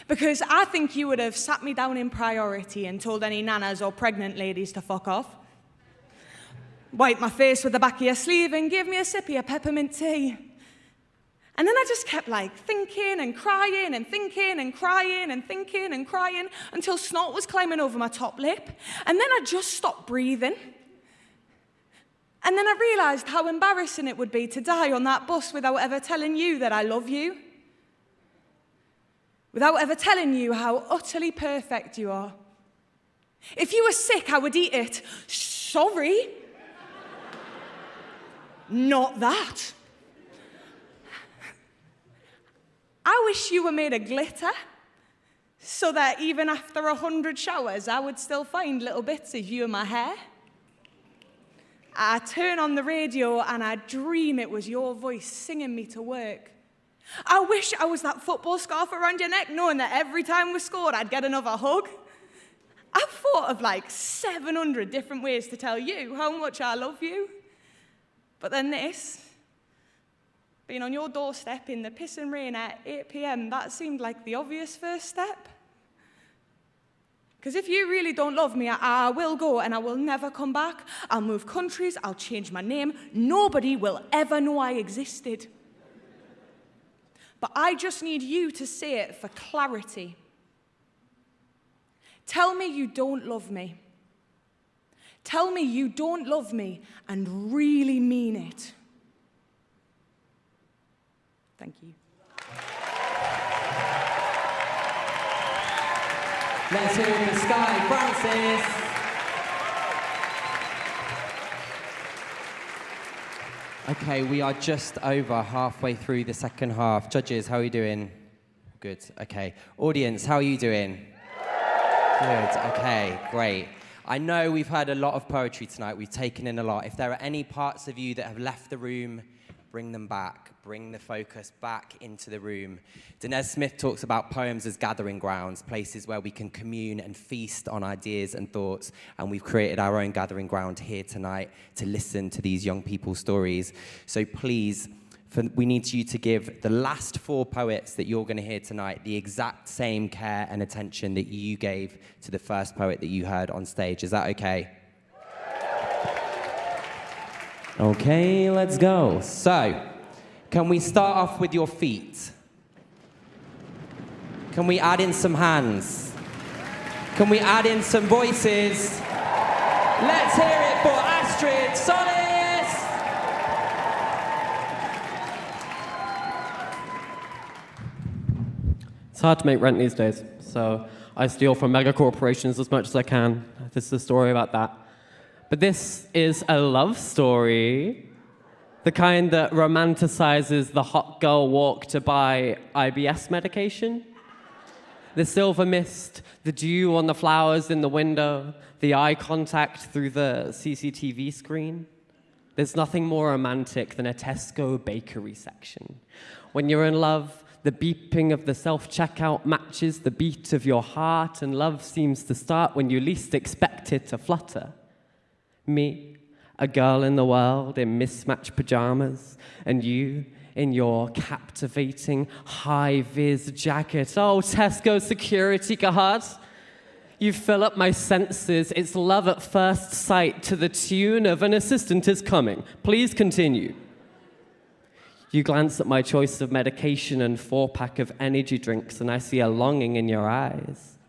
Because I think you would have sat me down in priority and told any nanas or pregnant ladies to fuck off. Wipe my face with the back of your sleeve and give me a sip of your peppermint tea. And then I just kept thinking and crying and thinking and crying and thinking and crying until snot was climbing over my top lip. And then I just stopped breathing. And then I realized how embarrassing it would be to die on that bus without ever telling you that I love you. Without ever telling you how utterly perfect you are. If you were sick, I would eat it. Sorry. Not that. I wish you were made of glitter, so that even after 100 showers, I would still find little bits of you in my hair. I turn on the radio and I dream it was your voice singing me to work. I wish I was that football scarf around your neck, knowing that every time we scored, I'd get another hug. I've thought of 700 different ways to tell you how much I love you. But then this, being on your doorstep in the pissing rain at 8 p.m, that seemed like the obvious first step. Because if you really don't love me, I will go and I will never come back. I'll move countries, I'll change my name. Nobody will ever know I existed. But I just need you to say it for clarity. Tell me you don't love me. Tell me you don't love me and really mean it. Thank you. Let's hear it for Sky Francis. Okay, we are just over halfway through the second half. Judges, how are you doing? Good, okay. Audience, how are you doing? Good, okay, great. I know we've heard a lot of poetry tonight. We've taken in a lot. If there are any parts of you that have left the room, bring them back. Bring the focus back into the room. Danez Smith talks about poems as gathering grounds, places where we can commune and feast on ideas and thoughts. And we've created our own gathering ground here tonight to listen to these young people's stories. So please, we need you to give the last 4 poets that you're going to hear tonight the exact same care and attention that you gave to the first poet that you heard on stage. Is that okay? Okay, let's go. So, can we start off with your feet? Can we add in some hands? Can we add in some voices? Let's hear it for Astrid Solis! It's hard to make rent these days, so I steal from mega corporations as much as I can. This is a story about that. But this is a love story. The kind that romanticizes the hot girl walk to buy IBS medication. The silver mist, the dew on the flowers in the window, the eye contact through the CCTV screen. There's nothing more romantic than a Tesco bakery section. When you're in love, the beeping of the self-checkout matches the beat of your heart, and love seems to start when you least expect it to flutter. Me, a girl in the world in mismatched pajamas, and you in your captivating high-vis jacket. Oh, Tesco security guard. You fill up my senses. It's love at first sight to the tune of "An assistant is coming. Please continue." You glance at my choice of medication and 4-pack of energy drinks, and I see a longing in your eyes.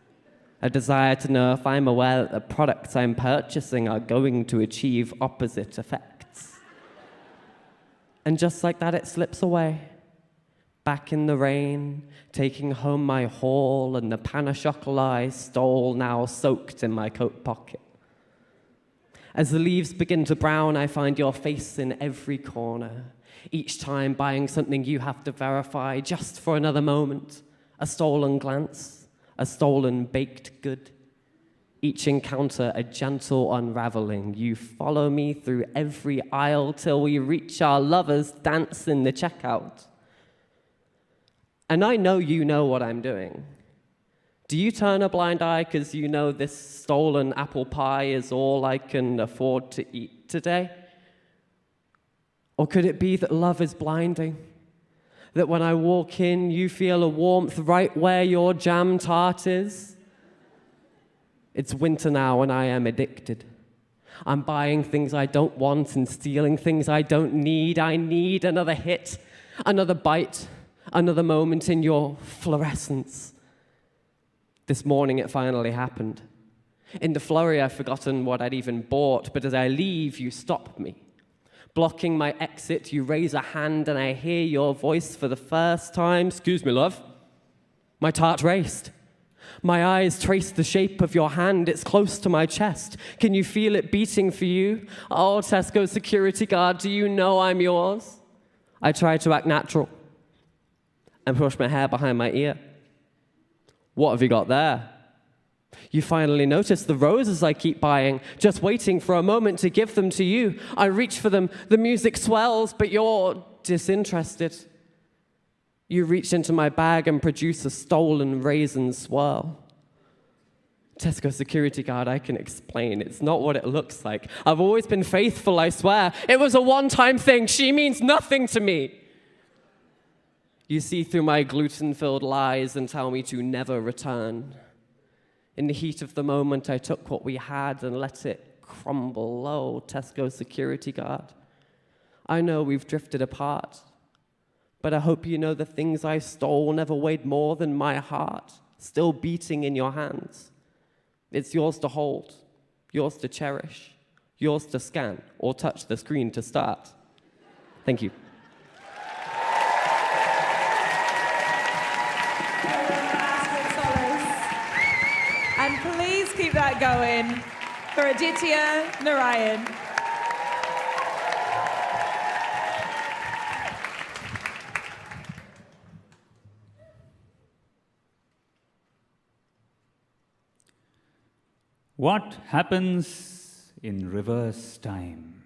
A desire to know if I'm aware that the products I'm purchasing are going to achieve opposite effects. And just like that, it slips away. Back in the rain, taking home my haul and the pain au chocolat I stole, now soaked in my coat pocket. As the leaves begin to brown, I find your face in every corner. Each time buying something you have to verify just for another moment. A stolen glance, a stolen baked good. Each encounter a gentle unraveling. You follow me through every aisle till we reach our lovers' dance in the checkout. And I know you know what I'm doing. Do you turn a blind eye because you know this stolen apple pie is all I can afford to eat today? Or could it be that love is blinding? That when I walk in, you feel a warmth right where your jam tart is? It's winter now and I am addicted. I'm buying things I don't want and stealing things I don't need. I need another hit, another bite, another moment in your fluorescence. This morning it finally happened. In the flurry, I've forgotten what I'd even bought, but as I leave, you stop me. Blocking my exit, you raise a hand and I hear your voice for the first time. "Excuse me, love." My heart raced. My eyes traced the shape of your hand. It's close to my chest. Can you feel it beating for you? Oh, Tesco security guard, do you know I'm yours? I try to act natural and push my hair behind my ear. What have you got there? You finally notice the roses I keep buying, just waiting for a moment to give them to you. I reach for them, the music swells, but you're disinterested. You reach into my bag and produce a stolen raisin swirl. Tesco security guard, I can explain. It's not what it looks like. I've always been faithful, I swear. It was a one-time thing. She means nothing to me. You see through my gluten-filled lies and tell me to never return. In the heat of the moment, I took what we had and let it crumble. Oh, Tesco security guard. I know we've drifted apart, but I hope you know the things I stole never weighed more than my heart, still beating in your hands. It's yours to hold, yours to cherish, yours to scan or touch the screen to start. Thank you. And please keep that going for Aditya Narayan. What happens in reverse time?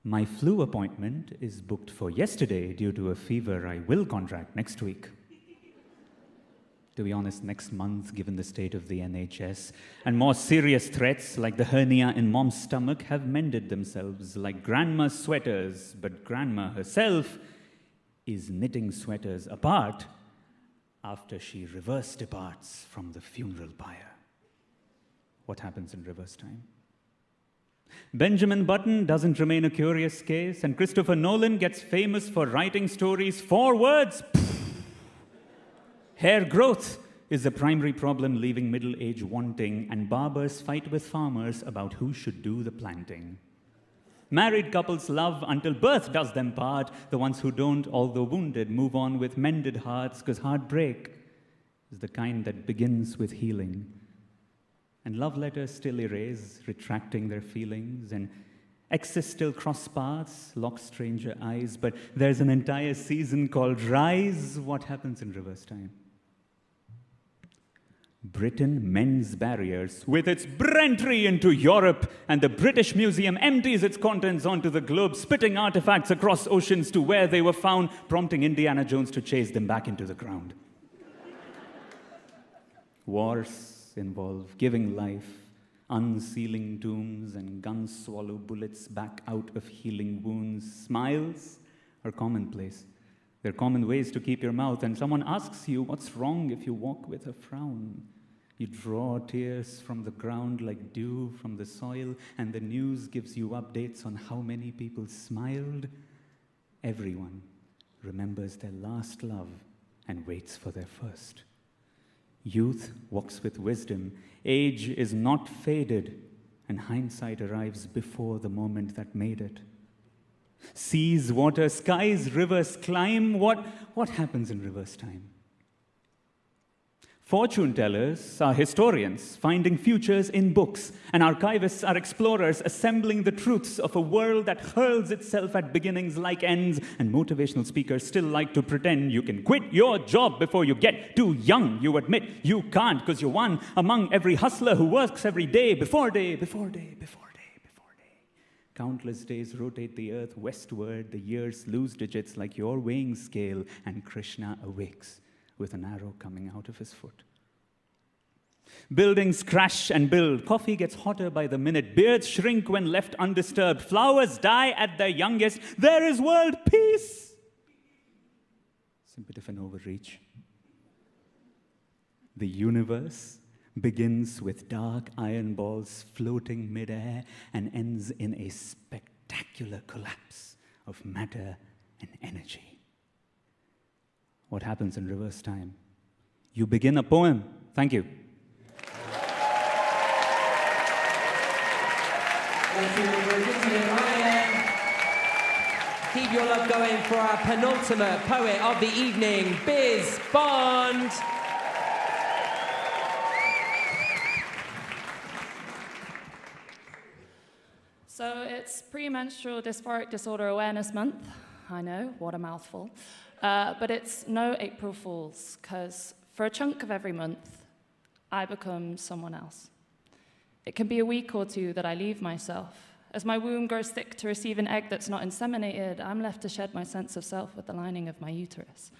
My flu appointment is booked for yesterday due to a fever I will contract next week. To be honest, next month, given the state of the NHS, and more serious threats like the hernia in mom's stomach have mended themselves like grandma's sweaters, but grandma herself is knitting sweaters apart after she reverse departs from the funeral pyre. What happens in reverse time? Benjamin Button doesn't remain a curious case, and Christopher Nolan gets famous for writing stories 4 words. Hair growth is the primary problem, leaving middle age wanting, and barbers fight with farmers about who should do the planting. Married couples love until birth does them part. The ones who don't, although wounded, move on with mended hearts, because heartbreak is the kind that begins with healing. And love letters still erase, retracting their feelings, and Exes still cross paths, lock stranger eyes, but there's an entire season called Rise. What happens in reverse time? Britain mends barriers with its Brentry into Europe, and the British Museum empties its contents onto the globe, spitting artifacts across oceans to where they were found, prompting Indiana Jones to chase them back into the ground. Wars involve giving life, unsealing tombs, and guns swallow bullets back out of healing wounds. Smiles are commonplace. They're common ways to keep your mouth, and someone asks you what's wrong if you walk with a frown. You draw tears from the ground like dew from the soil, and the news gives you updates on how many people smiled. Everyone remembers their last love and waits for their first. Youth walks with wisdom. Age is not faded, and hindsight arrives before the moment that made it. Seas, water, skies, rivers climb. What happens in reverse time? Fortune tellers are historians, finding futures in books, and archivists are explorers, assembling the truths of a world that hurls itself at beginnings like ends, and motivational speakers still like to pretend you can quit your job before you get too young. You admit you can't because you're one among every hustler who works every day, before day, before day, before day, before day. Countless days rotate the earth westward, the years lose digits like your weighing scale, and Krishna awakes with an arrow coming out of his foot. Buildings crash and build. Coffee gets hotter by the minute. Beards shrink when left undisturbed. Flowers die at their youngest. There is world peace. It's a bit of an overreach. The universe begins with dark iron balls floating midair and ends in a spectacular collapse of matter and energy. What happens in reverse time? You begin a poem. Thank you. Keep your love going for our penultimate poet of the evening, Biz Bond. So it's Premenstrual Dysphoric Disorder Awareness Month. I know, what a mouthful. But it's no April Fools, because for a chunk of every month, I become someone else. It can be a week or two that I leave myself. As my womb grows thick to receive an egg that's not inseminated, I'm left to shed my sense of self with the lining of my uterus.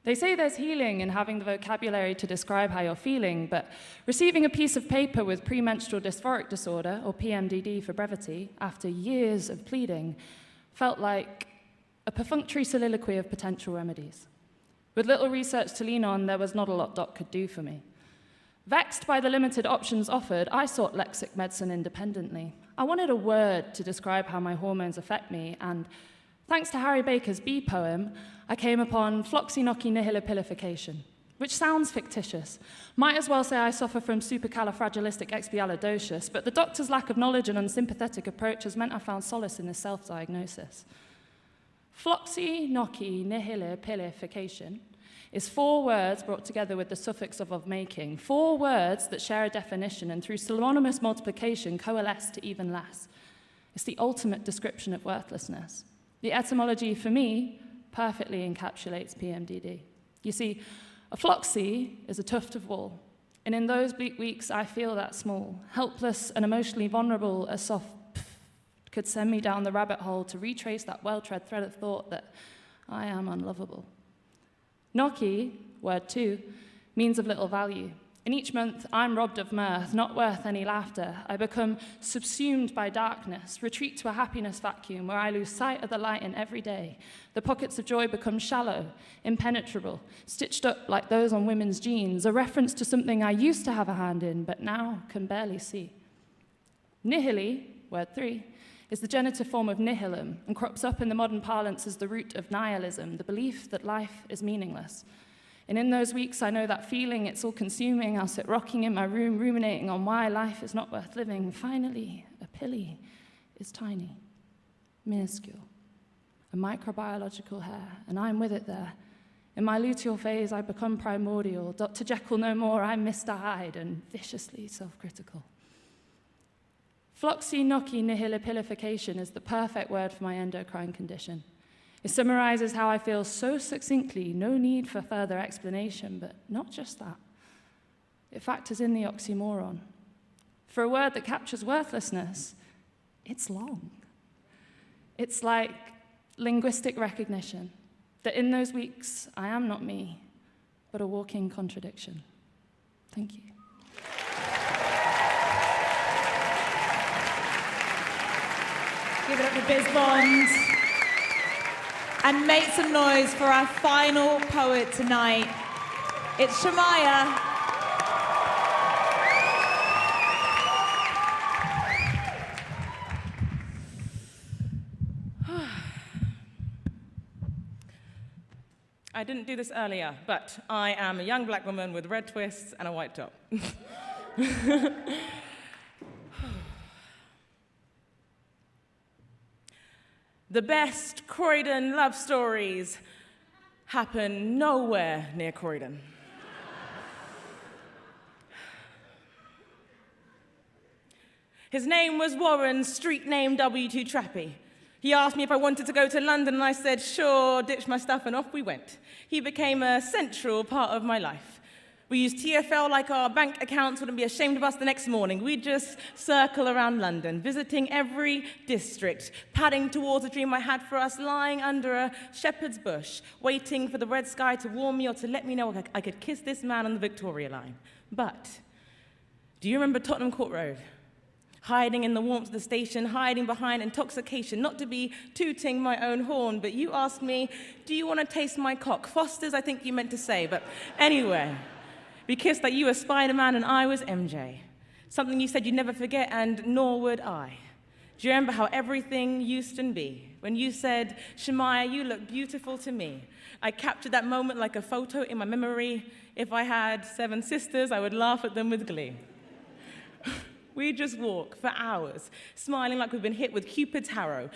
They say there's healing in having the vocabulary to describe how you're feeling, but receiving a piece of paper with premenstrual dysphoric disorder, or PMDD for brevity, after years of pleading, felt like a perfunctory soliloquy of potential remedies. With little research to lean on, there was not a lot doc could do for me. Vexed by the limited options offered, I sought lexic medicine independently. I wanted a word to describe how my hormones affect me, and thanks to Harry Baker's Bee poem, I came upon floxinoxynihilopilification, which sounds fictitious. Might as well say I suffer from supercalifragilisticexpialidocious, but the doctor's lack of knowledge and unsympathetic approach has meant I found solace in this self-diagnosis. Floxinoxynihilopilification is 4 words brought together with the suffix of making, 4 words that share a definition and through synonymous multiplication coalesce to even less. It's the ultimate description of worthlessness. The etymology, for me, perfectly encapsulates PMDD. You see, a floxy is a tuft of wool, and in those bleak weeks I feel that small, helpless and emotionally vulnerable, a soft could send me down the rabbit hole to retrace that well-tread thread of thought that I am unlovable. Noki, word 2, means of little value. In each month, I'm robbed of mirth, not worth any laughter. I become subsumed by darkness, retreat to a happiness vacuum where I lose sight of the light in every day. The pockets of joy become shallow, impenetrable, stitched up like those on women's jeans, a reference to something I used to have a hand in, but now can barely see. Nihili, word 3, is the genitive form of nihilum and crops up in the modern parlance as the root of nihilism, the belief that life is meaningless. And in those weeks, I know that feeling, it's all-consuming. I'll sit rocking in my room, ruminating on why life is not worth living. Finally, a pilly is tiny, minuscule, a microbiological hair, and I'm with it there. In my luteal phase, I become primordial. Dr. Jekyll no more, I'm Mr. Hyde, and viciously self-critical. Floxinoxynihilipilification is the perfect word for my endocrine condition. It summarizes how I feel so succinctly, no need for further explanation, but not just that. It factors in the oxymoron. For a word that captures worthlessness, it's long. It's like linguistic recognition, that in those weeks, I am not me, but a walking contradiction. Thank you. Give it up to Biz Bond. And make some noise for our final poet tonight. It's Shamaya. I didn't do this earlier, but I am a young black woman with red twists and a white top. The best Croydon love stories happen nowhere near Croydon. His name was Warren, street name W2 Trappy. He asked me if I wanted to go to London, and I said, sure, ditched my stuff, and off we went. He became a central part of my life. We used TFL like our bank accounts wouldn't be ashamed of us the next morning. We'd just circle around London, visiting every district, padding towards a dream I had for us, lying under a shepherd's bush, waiting for the red sky to warm me or to let me know I could kiss this man on the Victoria line. But do you remember Tottenham Court Road? Hiding in the warmth of the station, hiding behind intoxication, not to be tooting my own horn, but you asked me, do you want to taste my cock? Foster's, I think you meant to say, but anyway. We kissed like you were Spider-Man and I was MJ. Something you said you'd never forget, and nor would I. Do you remember how everything used to be? When you said, Shamaya, you look beautiful to me. I captured that moment like a photo in my memory. If I had 7 sisters, I would laugh at them with glee. We'd just walk for hours, smiling like we've been hit with Cupid's arrow,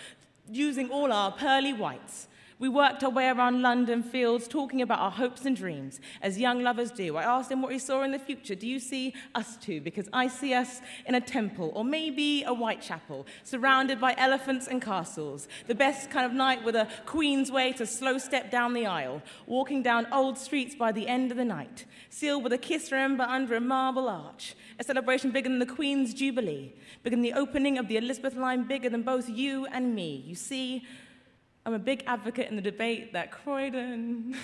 using all our pearly whites. We worked our way around London fields, talking about our hopes and dreams, as young lovers do. I asked him what he saw in the future. Do you see us two? Because I see us in a temple, or maybe a Whitechapel, surrounded by elephants and castles. The best kind of night with a queen's way to slow step down the aisle, walking down old streets by the end of the night, sealed with a kiss, remember, under a marble arch. A celebration bigger than the Queen's Jubilee, bigger than the opening of the Elizabeth line, bigger than both you and me. You see, I'm a big advocate in the debate that Croydon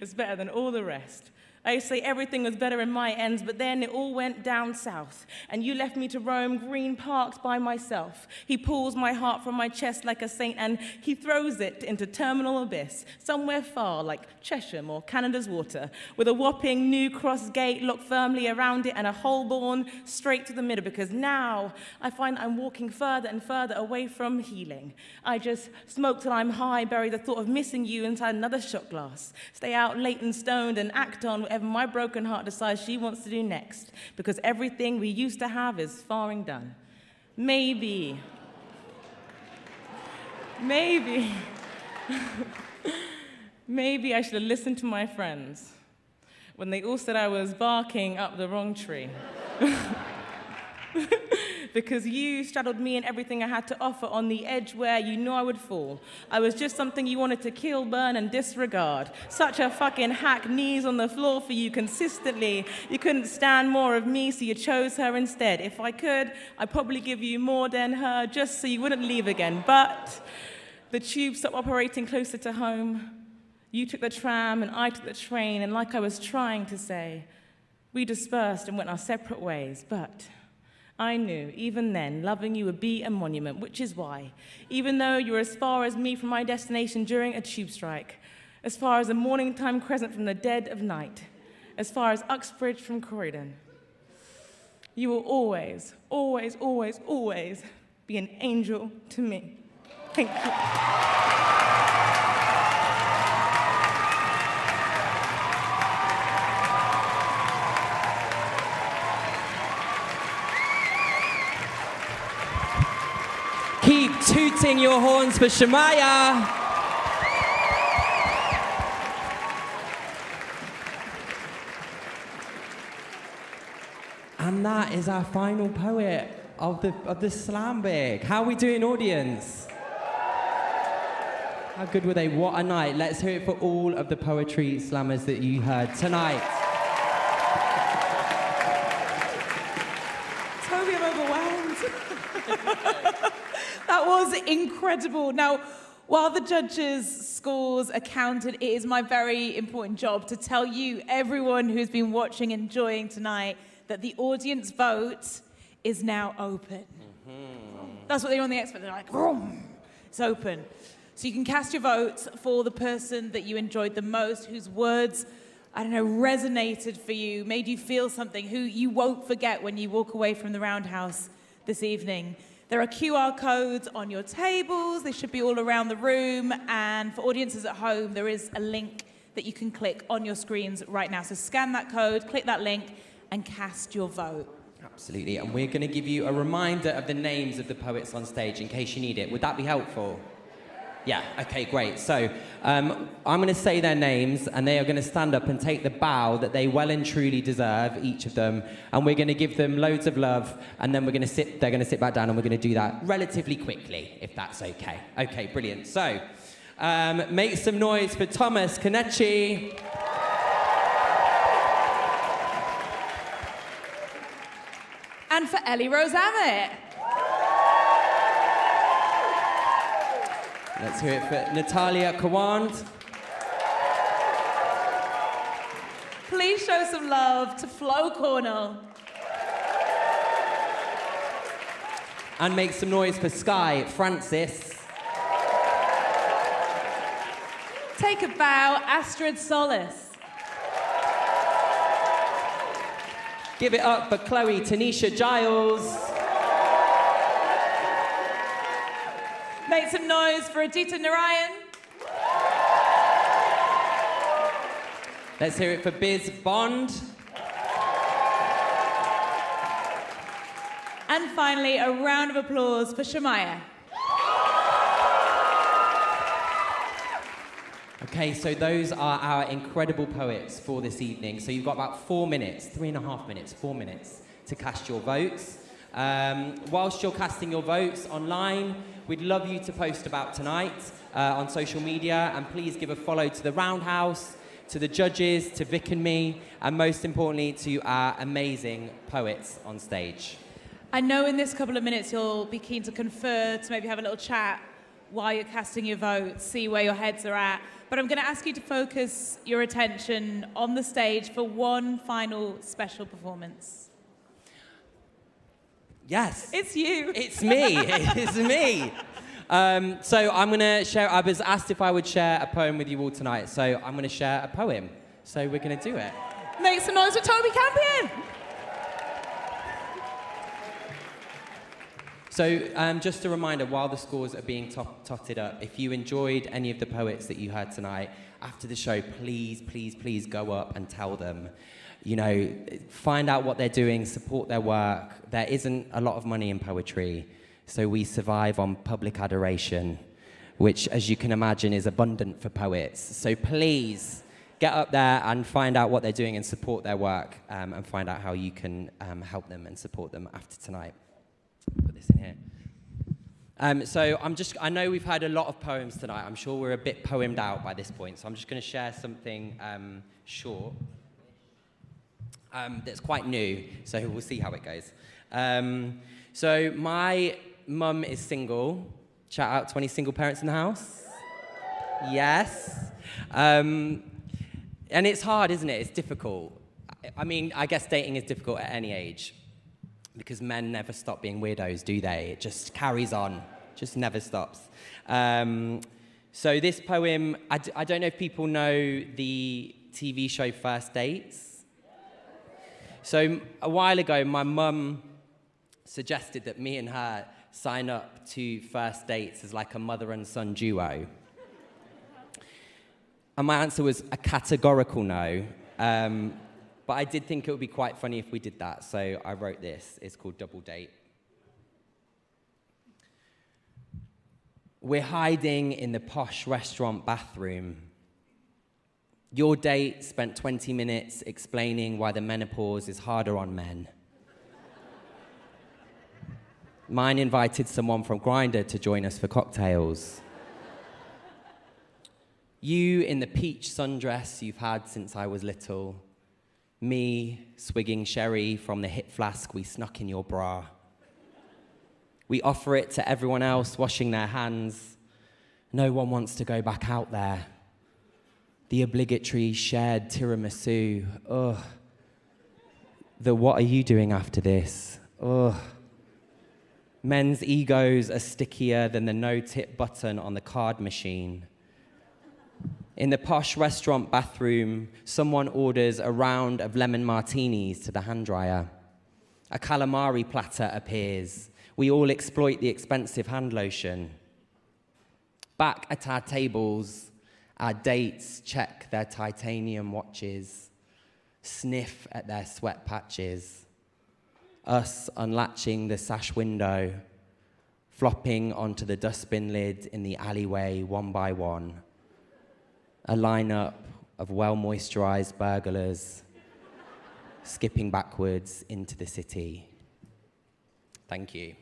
is better than all the rest. I used to say everything was better in my ends, but then it all went down south, and you left me to roam green parks by myself. He pulls my heart from my chest like a saint, and he throws it into terminal abyss, somewhere far like Chesham or Canada's water, with a whopping New Cross gate locked firmly around it and a hole born straight to the middle, because now I find I'm walking further and further away from healing. I just smoke till I'm high, bury the thought of missing you inside another shot glass, stay out late and stoned and act on whatever my broken heart decides she wants to do next, because everything we used to have is faring done. Maybe I should have listened to my friends when they all said I was barking up the wrong tree. Because you straddled me and everything I had to offer on the edge where you knew I would fall. I was just something you wanted to kill, burn, and disregard. Such a fucking hack, knees on the floor for you consistently. You couldn't stand more of me, so you chose her instead. If I could, I'd probably give you more than her, just so you wouldn't leave again. But the tube stopped operating closer to home. You took the tram and I took the train, and like I was trying to say, we dispersed and went our separate ways. But I knew, even then, loving you would be a monument, which is why, even though you were as far as me from my destination during a tube strike, as far as a morning time crescent from the dead of night, as far as Uxbridge from Croydon, you will always, always, always, always be an angel to me. Thank you. Keep tooting your horns for Shamaya. And that is our final poet. of the Slam Vick. How are we doing, audience? How good were they? What a night. Let's hear it for all of the poetry slammers that you heard tonight. Toby, I'm overwhelmed. That was incredible. Now, while the judges' scores are counted, it is my very important job to tell you, everyone who's been watching and enjoying tonight, that the audience vote is now open. That's what they were on the X Factor. They're like, vroom, it's open. So you can cast your votes for the person that you enjoyed the most, whose words, I don't know, resonated for you, made you feel something, who you won't forget when you walk away from the Roundhouse this evening. There are QR codes on your tables. They should be all around the room. And for audiences at home, there is a link that you can click on your screens right now. So scan that code, click that link, and cast your vote. Absolutely. And we're going to give you a reminder of the names of the poets on stage in case you need it. Would that be helpful? Yeah, okay, great. So I'm going to say their names, and they are going to stand up and take the bow that they well and truly deserve, each of them, and we're going to give them loads of love, and then they're going to sit back down, and we're going to do that relatively quickly, if that's okay. Okay, brilliant. So make some noise for Thomas Kanechi. And for Ellie Rose Ammett. Let's hear it for Natalia Kawand. Please show some love to Flo Cornell. And make some noise for Sky Francis. Take a bow, Astrid Solis. Give it up for Chloe Tanisha Giles. Make some noise for Aditya Narayan. Let's hear it for Biz Bond. And finally, a round of applause for Shamaya. Okay, so those are our incredible poets for this evening. So you've got about 4 minutes, 3.5 minutes, 4 minutes to cast your votes. Whilst you're casting your votes online, we'd love you to post about tonight on social media, and please give a follow to the Roundhouse, to the judges, to Vick and me, and most importantly, to our amazing poets on stage. I know in this couple of minutes you'll be keen to confer, to maybe have a little chat while you're casting your votes, see where your heads are at. But I'm going to ask you to focus your attention on the stage for one final special performance. Yes. It's you. It's me. It's me. So I'm going to share, I was asked if I would share a poem with you all tonight, so I'm going to share a poem. So we're going to do it. Make some noise for Toby Campion. So just a reminder, while the scores are being totted up, if you enjoyed any of the poets that you heard tonight, after the show, please, please, please go up and tell them. You know, find out what they're doing, support their work. There isn't a lot of money in poetry, so we survive on public adoration, which, as you can imagine, is abundant for poets. So please get up there and find out what they're doing and support their work, and find out how you can help them and support them after tonight. Put this in here. So I know we've had a lot of poems tonight. I'm sure we're a bit poemed out by this point, so I'm just going to share something short. That's quite new, so we'll see how it goes. So my mum is single. Shout out to any single parents in the house. Yes. And it's hard, isn't it? It's difficult. I mean, I guess dating is difficult at any age because men never stop being weirdos, do they? It just carries on, just never stops. So this poem, I don't know if people know the TV show First Dates. So a while ago, my mum suggested that me and her sign up to First Dates as like a mother and son duo. And my answer was a categorical no. But I did think it would be quite funny if we did that, so I wrote this. It's called Double Date. We're hiding in the posh restaurant bathroom. Your date spent 20 minutes explaining why the menopause is harder on men. Mine invited someone from Grindr to join us for cocktails. You in the peach sundress you've had since I was little. Me swigging sherry from the hip flask we snuck in your bra. We offer it to everyone else washing their hands. No one wants to go back out there. The obligatory shared tiramisu. Ugh. The what are you doing after this? Ugh. Men's egos are stickier than the no-tip button on the card machine. In the posh restaurant bathroom, someone orders a round of lemon martinis to the hand dryer. A calamari platter appears. We all exploit the expensive hand lotion. Back at our tables, our dates check their titanium watches, sniff at their sweat patches. Us unlatching the sash window, flopping onto the dustbin lid in the alleyway one by one. A lineup of well-moisturized burglars skipping backwards into the city. Thank you.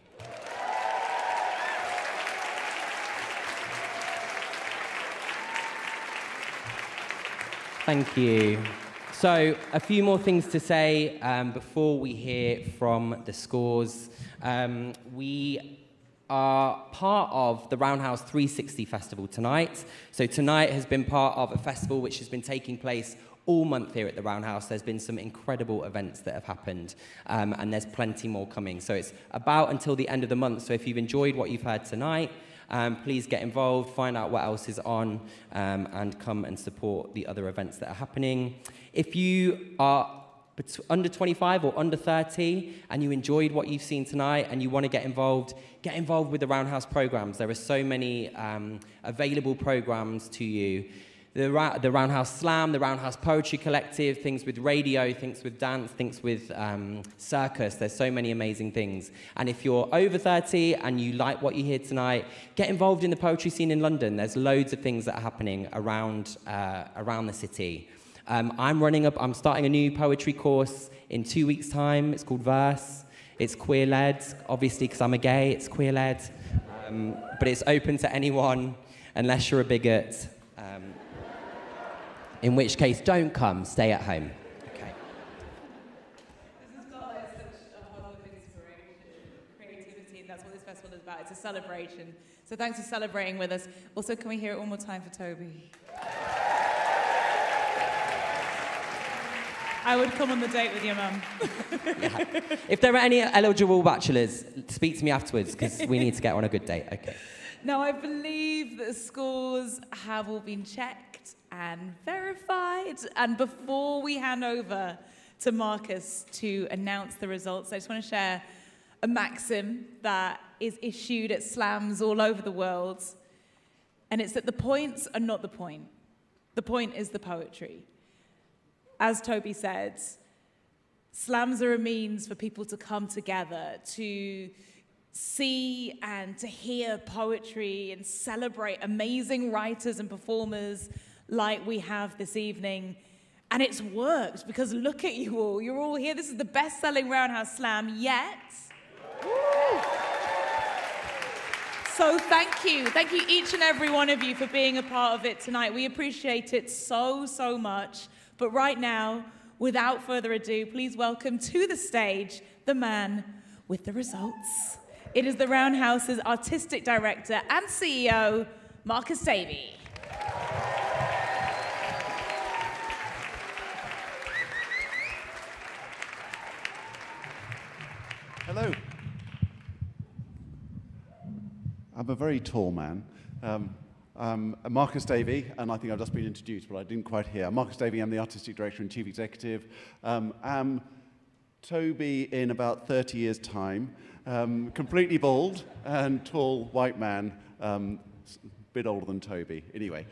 Thank you. So, a few more things to say before we hear from the scores. We are part of the Roundhouse 360 Festival tonight. So tonight has been part of a festival which has been taking place all month here at the Roundhouse. There's been some incredible events that have happened, and there's plenty more coming. So it's about until the end of the month. So if you've enjoyed what you've heard tonight, please get involved, find out what else is on, and come and support the other events that are happening. If you are under 25 or under 30 and you enjoyed what you've seen tonight and you want to get involved with the Roundhouse programs. There are so many available programs to you. The Roundhouse Slam, the Roundhouse Poetry Collective, things with radio, things with dance, things with circus. There's so many amazing things. And if you're over 30 and you like what you hear tonight, get involved in the poetry scene in London. There's loads of things that are happening around the city. I'm starting a new poetry course in 2 weeks' time. It's called Verse. It's queer-led, obviously, because I'm a gay, it's queer-led. But it's open to anyone, unless you're a bigot. In which case, don't come, stay at home. Okay. This has got such a whole of inspiration, creativity, and that's what this festival is about. It's a celebration. So thanks for celebrating with us. Also, can we hear it one more time for Toby? I would come on the date with your mum. Yeah. If there are any eligible bachelors, speak to me afterwards, because we need to get on a good date. Okay. Now, I believe that scores have all been checked and verified. And before we hand over to Marcus to announce the results, I just want to share a maxim that is issued at slams all over the world. And it's that the points are not the point. The point is the poetry. As Toby said, slams are a means for people to come together, to see and to hear poetry and celebrate amazing writers and performers like we have this evening. And it's worked, because look at you all. You're all here. This is the best-selling Roundhouse Slam yet. Woo! So thank you. Thank you, each and every one of you, for being a part of it tonight. We appreciate it so, so much. But right now, without further ado, please welcome to the stage the man with the results. It is the Roundhouse's artistic director and CEO, Marcus Davey. Hello. I'm a very tall man. I'm Marcus Davey, and I think I've just been introduced, but I didn't quite hear. Marcus Davey, I'm the Artistic Director and Chief Executive. I'm Toby in about 30 years' time, completely bald and tall white man, a bit older than Toby. Anyway,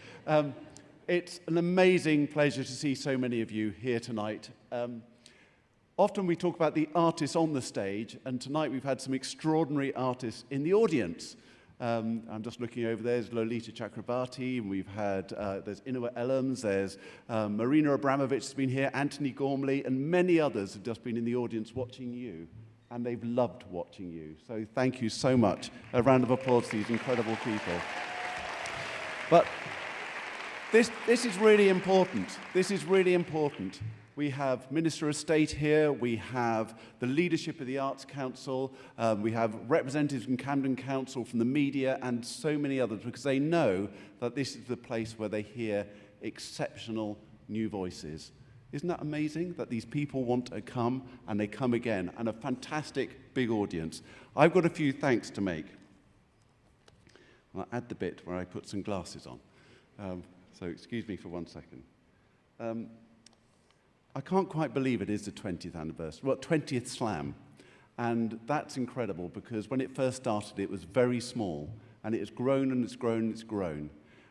it's an amazing pleasure to see so many of you here tonight. Often we talk about the artists on the stage, and tonight we've had some extraordinary artists in the audience. I'm just looking over there. There's Lolita Chakrabarti, and we've had, there's Inua Ellams, there's Marina Abramovic has been here, Anthony Gormley, and many others have just been in the audience watching you. and they've loved watching you. So thank you so much. A round of applause to these incredible people. But this is really important. This is really important. We have Minister of State here, we have the leadership of the Arts Council, we have representatives from Camden Council, from the media, and so many others, because they know that this is the place where they hear exceptional new voices. Isn't that amazing that these people want to come and they come again, and a fantastic big audience? I've got a few thanks to make. I'll add the bit where I put some glasses on. So excuse me for 1 second. I can't quite believe it is the 20th anniversary, well, 20th Slam. And that's incredible because when it first started, it was very small. And it has grown and it's grown and it's grown.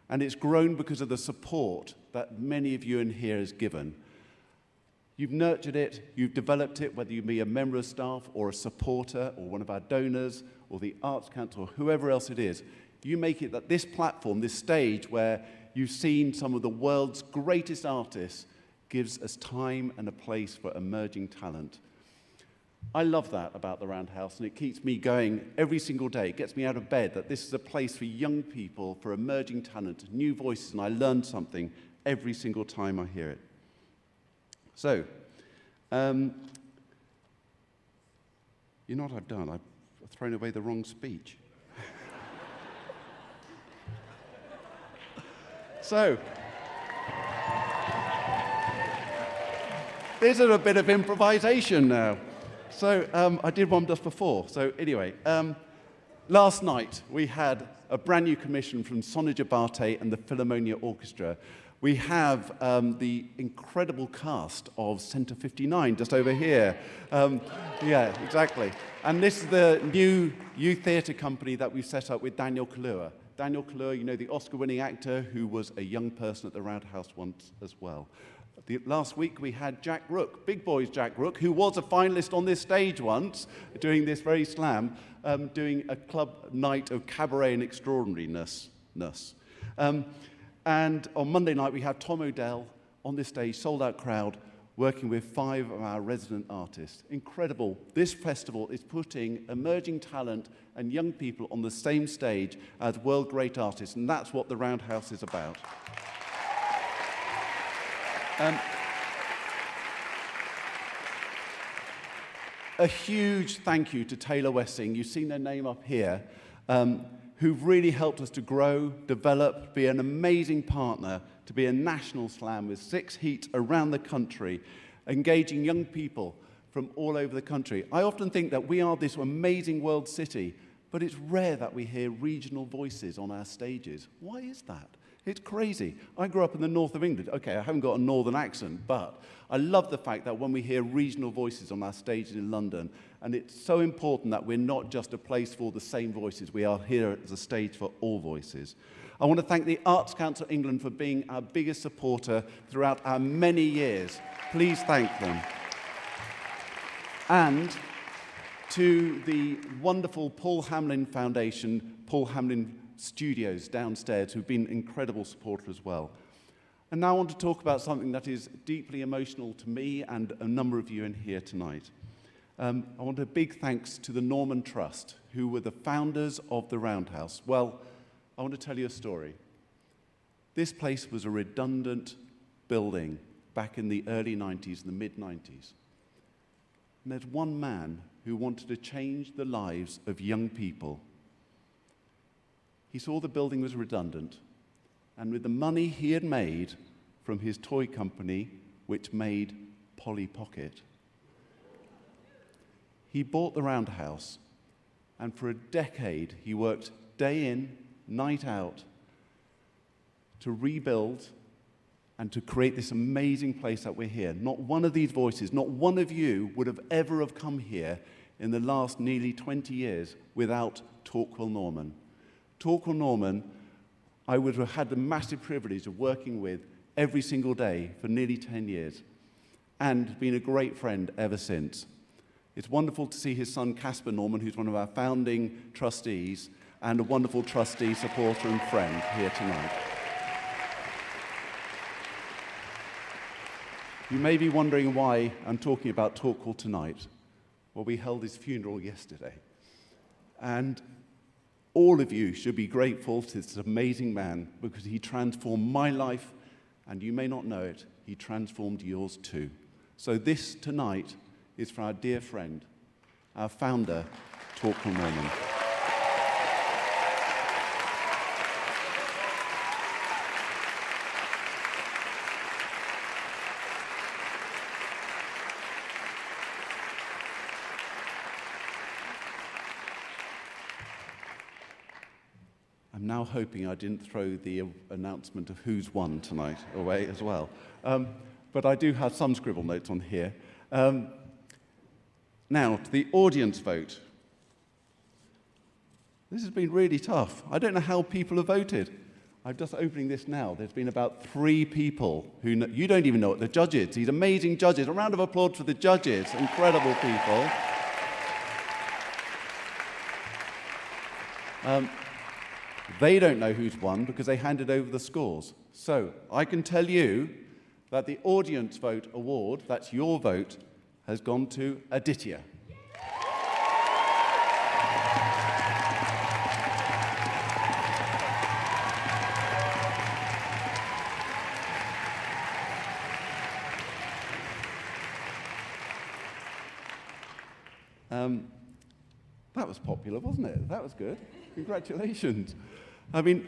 And it's grown because of the support that many of you in here has given. You've nurtured it, you've developed it, whether you be a member of staff or a supporter or one of our donors or the Arts Council or whoever else it is. You make it that this platform, this stage where you've seen some of the world's greatest artists, gives us time and a place for emerging talent. I love that about the Roundhouse, and it keeps me going every single day. It gets me out of bed that this is a place for young people, for emerging talent, new voices, and I learn something every single time I hear it. So, you know what I've done? I've thrown away the wrong speech. So, this is a bit of improvisation now. So I did one just before. So anyway, last night we had a brand new commission from Sonia Jabate and the Philharmonia Orchestra. We have the incredible cast of Centre 59 just over here. Yeah, exactly. And this is the new youth theatre company that we've set up with Daniel Kaluuya. Daniel Kaluuya, you know, the Oscar-winning actor who was a young person at the Roundhouse once as well. Last week we had Jack Rook, Big Boys Jack Rook, who was a finalist on this stage once, doing this very slam, doing a club night of cabaret and extraordinariness. And on Monday night we have Tom O'Dell on this stage, sold-out crowd, working with 5 of our resident artists. Incredible. This festival is putting emerging talent and young people on the same stage as world-great artists, and that's what the Roundhouse is about. A huge thank you to Taylor Wessing. You've seen their name up here, who've really helped us to grow, develop, be an amazing partner, to be a national slam with 6 heats around the country, engaging young people from all over the country. I often think that we are this amazing world city, but it's rare that we hear regional voices on our stages. Why is that? It's crazy. I grew up in the north of England. Okay, I haven't got a northern accent, but I love the fact that when we hear regional voices on our stages in London, and it's so important that we're not just a place for the same voices, we are here as a stage for all voices. I want to thank the Arts Council England for being our biggest supporter throughout our many years. Please thank them. And to the wonderful Paul Hamlin Foundation, Paul Hamlin Studios downstairs, who've been incredible supporters as well. And now I want to talk about something that is deeply emotional to me and a number of you in here tonight. I want a big thanks to the Norman Trust, who were the founders of the Roundhouse. Well, I want to tell you a story. This place was a redundant building back in the early 90s, the mid-90s. And there's one man who wanted to change the lives of young people. He saw the building was redundant, and with the money he had made from his toy company, which made Polly Pocket, he bought the Roundhouse, and for a decade he worked day in, night out to rebuild and to create this amazing place that we're here. Not one of these voices, not one of you would have ever come here in the last nearly 20 years without Torquil Norman. Torquil Norman, I would have had the massive privilege of working with every single day for nearly 10 years and been a great friend ever since. It's wonderful to see his son Casper Norman, who's one of our founding trustees and a wonderful trustee, supporter and friend here tonight. You may be wondering why I'm talking about Torquil tonight. Well, we held his funeral yesterday. And all of you should be grateful to this amazing man because he transformed my life, and you may not know it, he transformed yours too. So this tonight is for our dear friend, our founder, Torquil Norman. I'm now hoping I didn't throw the announcement of who's won tonight away as well. But I do have some scribble notes on here. Now, to the audience vote. This has been really tough. I don't know how people have voted. I'm just opening this now. There's been about 3 people who know, you don't even know what the judges. These amazing judges. A round of applause for the judges. Incredible people. They don't know who's won because they handed over the scores. So I can tell you that the audience vote award, that's your vote, has gone to Aditya. That was popular, wasn't it? That was good. Congratulations. I mean,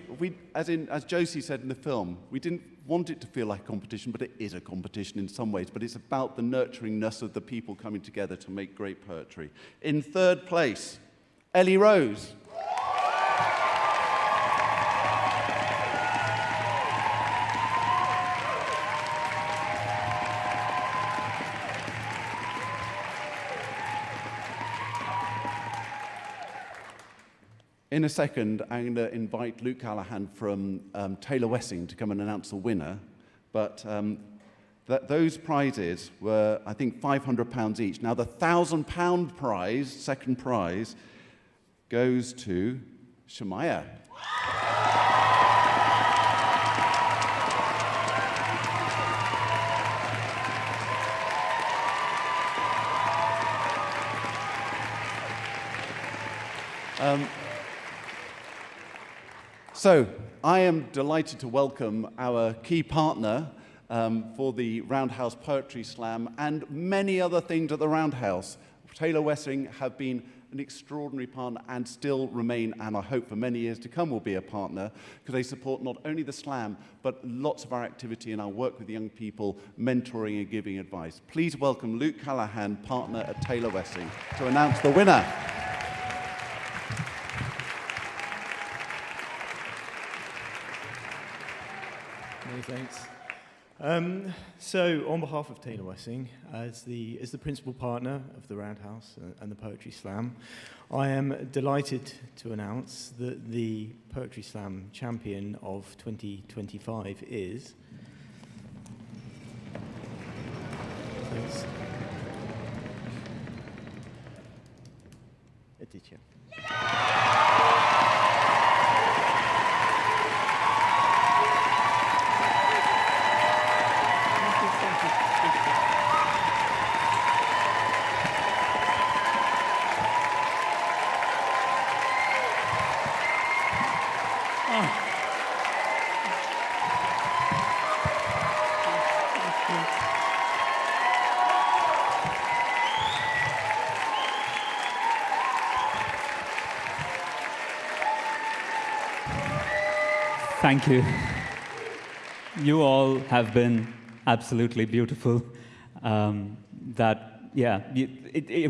as Josie said in the film, we didn't want it to feel like a competition, but it is a competition in some ways. But it's about the nurturingness of the people coming together to make great poetry. In 3rd place, Ellie Rose. In a second, I'm going to invite Luke Callahan from Taylor Wessing to come and announce the winner. But those prizes were, I think, £500 each. Now, the £1,000 prize, second prize, goes to Shemaya. So, I am delighted to welcome our key partner for the Roundhouse Poetry Slam and many other things at the Roundhouse. Taylor Wessing have been an extraordinary partner and still remain, and I hope for many years to come will be a partner, because they support not only the Slam, but lots of our activity and our work with young people, mentoring and giving advice. Please welcome Luke Callahan, partner at Taylor Wessing, to announce the winner. Many thanks. So, on behalf of Taylor Wessing, as the principal partner of the Roundhouse and the Poetry Slam, I am delighted to announce that the Poetry Slam champion of 2025 is... Aditya. Thank you. You all have been absolutely beautiful. It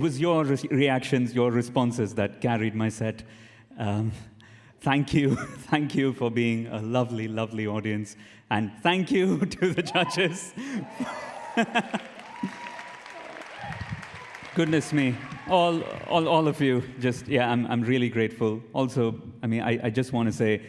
was your reactions, your responses that carried my set. Thank you for being a lovely, lovely audience. And thank you to the judges. Goodness me, all of you, I'm really grateful. Also, I just want to say,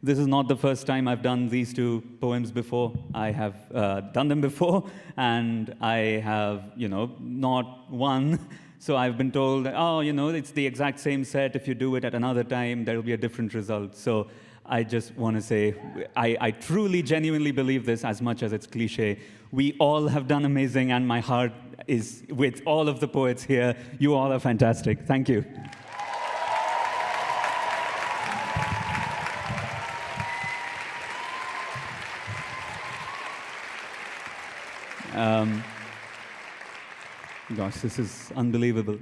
this is not the first time I've done these 2 poems before. I have done them before, and I have, not won So I've been told, oh, you know, it's the exact same set. If you do it at another time, there will be a different result. So I just want to say, I truly, genuinely believe this, as much as it's cliche. We all have done amazing, and my heart is with all of the poets here. You all are fantastic. Thank you. Gosh, this is unbelievable.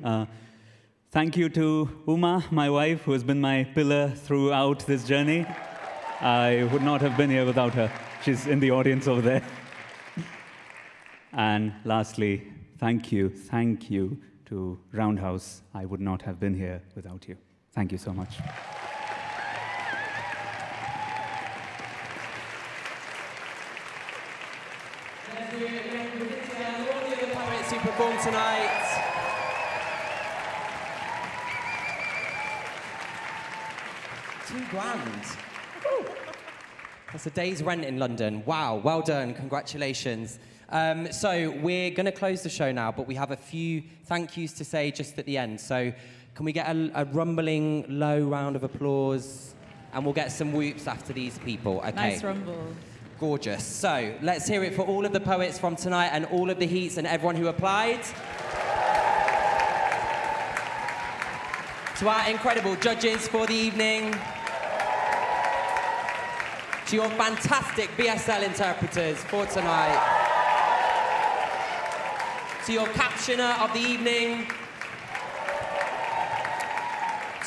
Thank you to Uma, my wife, who has been my pillar throughout this journey. I would not have been here without her. She's in the audience over there. And lastly, thank you to Roundhouse. I would not have been here without you. Thank you so much. To perform tonight. £2,000. That's a day's rent in London. Wow, well done, congratulations. So we're going to close the show now, but we have a few thank yous to say just at the end. So can we get a rumbling, low round of applause? And we'll get some whoops after these people. Okay. Nice rumble. Gorgeous. So let's hear it for all of the poets from tonight and all of the heats and everyone who applied. To our incredible judges for the evening. To your fantastic BSL interpreters for tonight. To your captioner of the evening.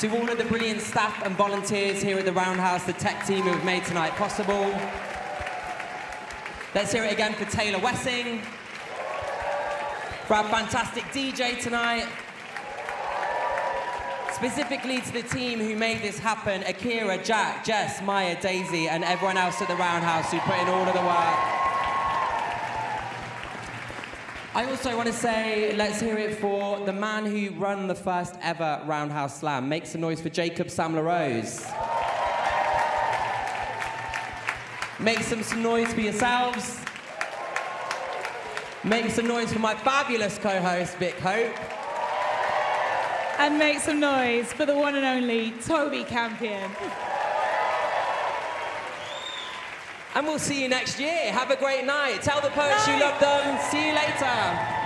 To all of the brilliant staff and volunteers here at the Roundhouse, the tech team who have made tonight possible. Let's hear it again for Taylor Wessing. For our fantastic DJ tonight. Specifically to the team who made this happen, Akira, Jack, Jess, Maya, Daisy, and everyone else at the Roundhouse who put in all of the work. I also want to say, let's hear it for the man who ran the first ever Roundhouse Slam. Make some noise for Jacob Sam-LaRose. Make some noise for yourselves. Make some noise for my fabulous co-host, Vick Hope. And make some noise for the one and only Toby Campion. And we'll see you next year. Have a great night. Tell the poets you love them. See you later.